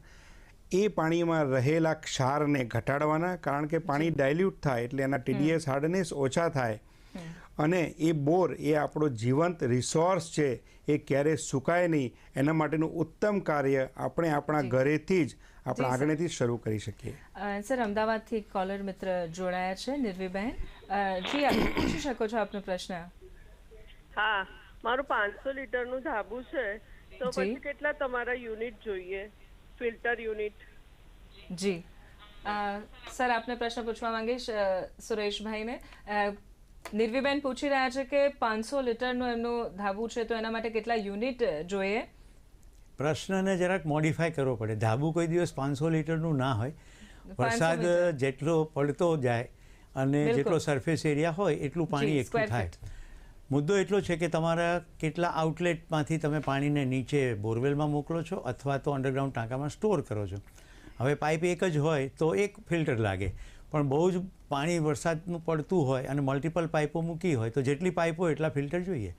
એ પાણીમાં રહેલા ક્ષારને ઘટાડવાના, કારણ કે પાણી ડાયલ્યુટ થાય એટલે એના TDS હાર્ડનેસ ઓછા થાય. અને એ બોર એ આપણો જીવંત રિસોર્સ છે, એ ક્યારેય સુકાય નહીં. એના માટેનું ઉત્તમ કાર્ય આપણે આપણા ઘરેથી જ આપણા આંગણેથી શરૂ કરી શકીએ. સર, અમદાવાદથી કોલર મિત્ર જોડાયા છે, નિર્વીબેન. જી, આપ પૂછી શકો છો આપનો પ્રશ્ન. હા, મારું 500 લીટરનું ધાબુ છે, તો પછી કેટલા તમારા યુનિટ જોઈએ, ફિલ્ટર યુનિટ? જી સર, આપને પ્રશ્ન પૂછવા માંગીશ સુરેશભાઈને. નિર્વીબેન પૂછી રહ્યા છે કે 500 લીટરનું એમનું ધાબુ છે તો એના માટે કેટલા યુનિટ જોઈએ? પ્રશ્નને જરાક મોડિફાય કરવો પડે. ધાબુ કોઈ દિવસ 500 લીટરનું ના હોય. વરસાદ જેટલો પડતો જાય અને જેટલો સરફેસ એરિયા હોય એટલું પાણી એકઠું થાય. મુદ્દો એટલો છે કે તમારા કેટલા આઉટલેટમાંથી તમે પાણીને નીચે બોરવેલમાં મોકલો છો અથવા તો અંડરગ્રાઉન્ડ ટાંકામાં સ્ટોર કરો છો. હવે પાઇપ એક જ હોય તો એક ફિલ્ટર લાગે, પણ બહુ જ પાણી વરસાદનું પડતું હોય અને મલ્ટિપલ પાઇપો મૂકી હોય તો જેટલી પાઇપો એટલા ફિલ્ટર જોઈએ.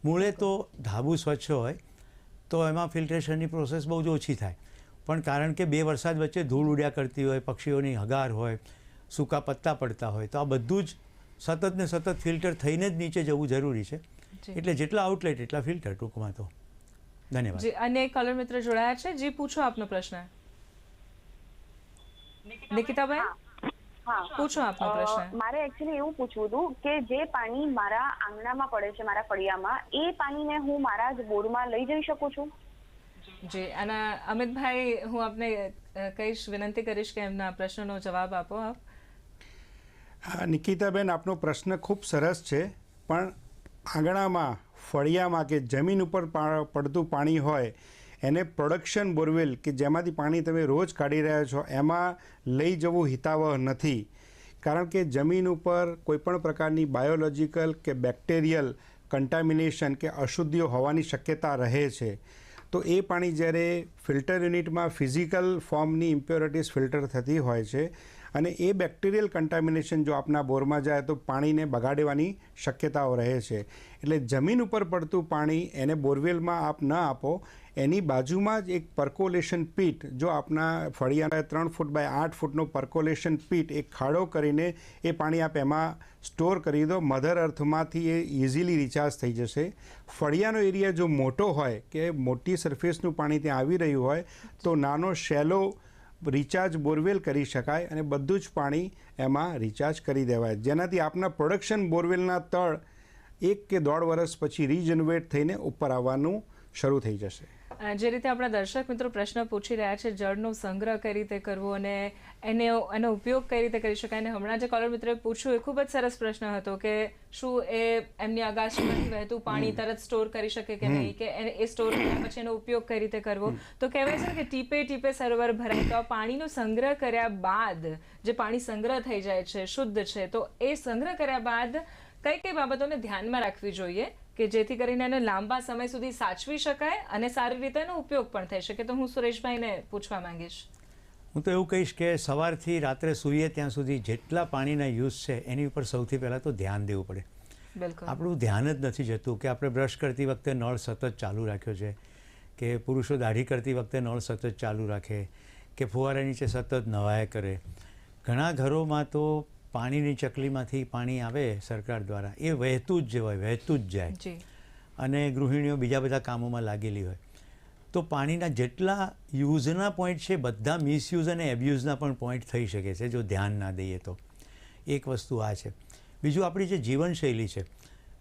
મૂળે તો ધાબુ સ્વચ્છ હોય તો એમાં ફિલ્ટ્રેશનની પ્રોસેસ બહુ જ ઓછી થાય. પણ કારણ કે બે વરસાદ વચ્ચે ધૂળ ઉડ્યા કરતી હોય, પક્ષીઓની હગાર હોય, સૂકા પત્તા પડતા હોય, તો આ બધું જ સતત ને સતત ફિલ્ટર થઈને જ નીચે જવું જરૂરી છે. એટલે જેટલા આઉટલેટ એટલા ફિલ્ટર ટૂંકમાં તો. ધન્યવાદ. જી, અને એક કોલર મિત્ર જોડાયા છે. જી, પૂછો આપનો પ્રશ્ન. નિકિતાબેન, પૂછો આપનો પ્રશ્ન. મારે એકચ્યુઅલી એવું પૂછવું હતું કે જે પાણી મારા આંગણામાં પડે છે, મારા ફળિયામાં, એ પાણીને હું મારા જ બોરમાં લઈ જઈ શકું છું? જી, અને અમિતભાઈ, હું આપને કહીશ, વિનંતી કરીશ કે એમના પ્રશ્નનો જવાબ આપો આપ. નિકિતાબેન, આપનો પ્રશ્ન ખૂબ સરસ છે, પણ આંગણામાં, ફળિયામાં કે જમીન ઉપર પડતું પાણી હોય એને પ્રોડક્શન બોરવેલ કે જેમાંથી પાણી તમે રોજ કાઢી રહ્યા છો એમાં લઈ જવું હિતાવહ નથી. કારણ કે જમીન ઉપર કોઈપણ પ્રકારની બાયોલોજિકલ કે બેક્ટેરિયલ કન્ટામિનેશન કે અશુદ્ધિઓ હોવાની શક્યતા રહે છે. તો એ પાણી જ્યારે ફિલ્ટર યુનિટમાં ફિઝિકલ ફોર્મની ઇમ્પ્યોરિટીઝ ફિલ્ટર થતી હોય છે અને એ બેક્ટેરિયલ કન્ટામિનેશન જો આપના બોરમાં જાય તો પાણીને બગાડવાની શક્યતાઓ રહે છે. એટલે જમીન ઉપર પડતું પાણી એને બોરવેલમાં આપ ન આપો. એની બાજુમાં જ એક પર્કોલેશન પીટ, જો આપના ફળિયાના 3 ફૂટ બાય 8 ફૂટનો પર્કોલેશન પીટ, એક ખાડો કરીને એ પાણી આપ એમાં સ્ટોર કરી દો. મધર અર્થમાંથી એ ઇઝીલી રિચાર્જ થઈ જશે. ફળિયાનો એરિયા જો મોટો હોય કે મોટી સરફેસનું પાણી ત્યાં આવી રહ્યું હોય તો નાનો શેલો રિચાર્જ બોરવેલ કરી શકાય અને બધું જ પાણી એમાં રિચાર્જ કરી દેવાય, જેનાથી આપના પ્રોડક્શન બોરવેલના તળ 1 કે 1.5 વર્ષ પછી રીજનરેટ થઈને ઉપર આવવાનું શરૂ થઈ જશે. જે રીતે આપણા દર્શક મિત્રો પ્રશ્ન પૂછી રહ્યા છે જળનો સંગ્રહ કઈ રીતે કરવો અને એનો ઉપયોગ કઈ રીતે કરી શકાય, અને હમણાં જે કોલર મિત્રોએ પૂછ્યું એ ખૂબ જ સરસ પ્રશ્ન હતો કે શું એ એમની અગાશીમાંથી વહેતું પાણી તરત સ્ટોર કરી શકે કે નહીં, કે એ સ્ટોર કર્યા પછી એનો ઉપયોગ કઈ રીતે કરવો. તો કહેવાય છે કે ટીપે ટીપે સરોવર ભરાય, તો આ પાણીનો સંગ્રહ કર્યા બાદ જે પાણી સંગ્રહ થઈ જાય છે શુદ્ધ છે, તો એ સંગ્રહ કર્યા બાદ કઈ કઈ બાબતોને ધ્યાનમાં રાખવી જોઈએ કે જેથી કરીને એને લાંબા સમય સુધી સાચવી શકાય અને સારી રીતે એનો ઉપયોગ પણ થઈ શકે. તો હું સુરેશભાઈને પૂછવા માંગીશ. હું તો એવું કહીશ કે સવારથી રાત્રે સૂઈએ ત્યાં સુધી જેટલા પાણીના યુઝ છે એની ઉપર સૌથી પહેલાં તો ધ્યાન દેવું પડે. આપણું ધ્યાન જ નથી જતું કે આપણે બ્રશ કરતી વખતે નળ સતત ચાલુ રાખ્યો છે, કે પુરુષો દાઢી કરતી વખતે નળ સતત ચાલુ રાખે, કે ફુવારા નીચે સતત નવાયા કરે. ઘણા ઘરોમાં તો પાણીની ચકલીમાંથી પાણી આવે સરકાર દ્વારા, એ વહેતું જ હોય, વહેતું જ જાય, અને ગૃહિણીઓ બીજા બધા કામોમાં લાગેલી હોય. તો પાણીના જેટલા યુઝના પોઈન્ટ છે બધા મિસયુઝ અને એબ્યુઝના પણ પોઈન્ટ થઈ શકે છે જો ધ્યાન ના દઈએ તો. એક વસ્તુ આ છે. બીજું આપણી જે જીવનશૈલી છે,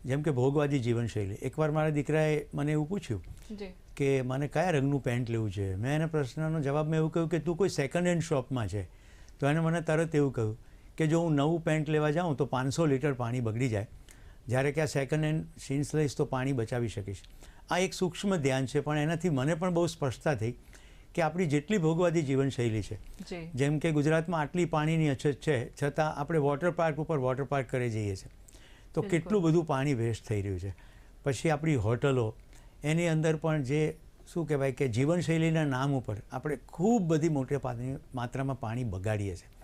જેમ કે ભોગવાદી જીવનશૈલી. એકવાર મારા દીકરાએ મને એવું પૂછ્યું કે મને કયા રંગનું પેન્ટ લેવું છે. મેં એના પ્રશ્નનો જવાબમાં એવું કહ્યું કે તું કોઈ સેકન્ડ હેન્ડ શોપમાં છે. તો એને મને તરત એવું કહ્યું કે જો હું નવું પેન્ટ લેવા જાઉં તો 500 લીટર પાણી બગડી જાય, જ્યારે કે આ સેકન્ડ હેન્ડ જીન્સ લઈશ તો પાણી બચાવી શકીશ. આ એક સૂક્ષ્મ ધ્યાન છે, પણ એનાથી મને પણ બહુ સ્પષ્ટતા થઈ કે આપણી જેટલી ભોગવાદી જીવનશૈલી છે, જેમ કે ગુજરાતમાં આટલી પાણીની અછત છે છતાં આપણે વોટર પાર્ક ઉપર વોટર પાર્ક કરી જઈએ છીએ, તો કેટલું બધું પાણી વેસ્ટ થઈ રહ્યું છે. પછી આપણી હોટલો, એની અંદર પણ જે શું કહેવાય કે જીવનશૈલીના નામ ઉપર આપણે ખૂબ બધી મોટી માત્રામાં પાણી બગાડીએ છીએ.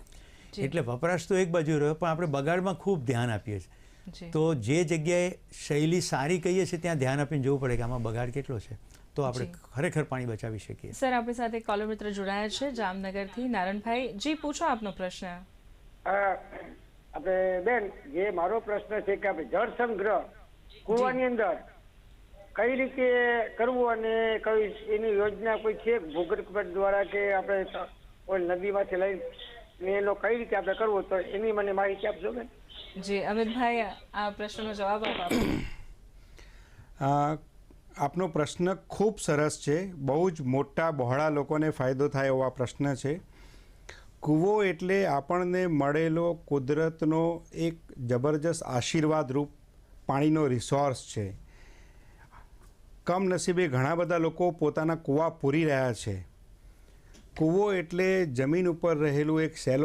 એટલે વપરાશ તો એક બાજુ રહ્યો, પણ આપણે બગાડમાં ખૂબ ધ્યાન આપીએ છીએ. તો જે જગ્યાએ શૈલી સારી કહીએ છીએ ત્યાં ધ્યાન આપીને જોવું પડે કે આમાં બગાડ કેટલો છે, તો આપણે ખરેખર પાણી બચાવી શકીએ. સર, આપણી સાથે કોલર મિત્ર જોડાયા છે જામનગરથી, નારણભાઈ. જી, પૂછો આપનો પ્રશ્ન. આપણે બેન, જે મારો પ્રશ્ન છે કે આપણે જળ સંગ્રહ કુવાની અંદર કઈ રીતે કરવું અને કઈ એની યોજના કોઈ છે ભૂગર્ભ દ્વારા કે આપણે કોઈ નદીમાંથી લઈ એનો કઈ રીતે આપણે કરવું, તો એની મને માહિતી આપજો બેન. જી અમિતભાઈ, આ પ્રશ્નનો જવાબ આપો. આપનો પ્રશ્ન ખૂબ સરસ છે. બહુ જ મોટા બહોળા લોકોને ફાયદો થાય એવો આ પ્રશ્ન છે. કૂવો એટલે આપણને મળેલો કુદરતનો એક જબરજસ્ત આશીર્વાદરૂપ પાણીનો રિસોર્સ છે. કમનસીબે ઘણા બધા લોકો પોતાના કૂવા પૂરી રહ્યા છે. કૂવો એટલે જમીન ઉપર રહેલું એક સેલો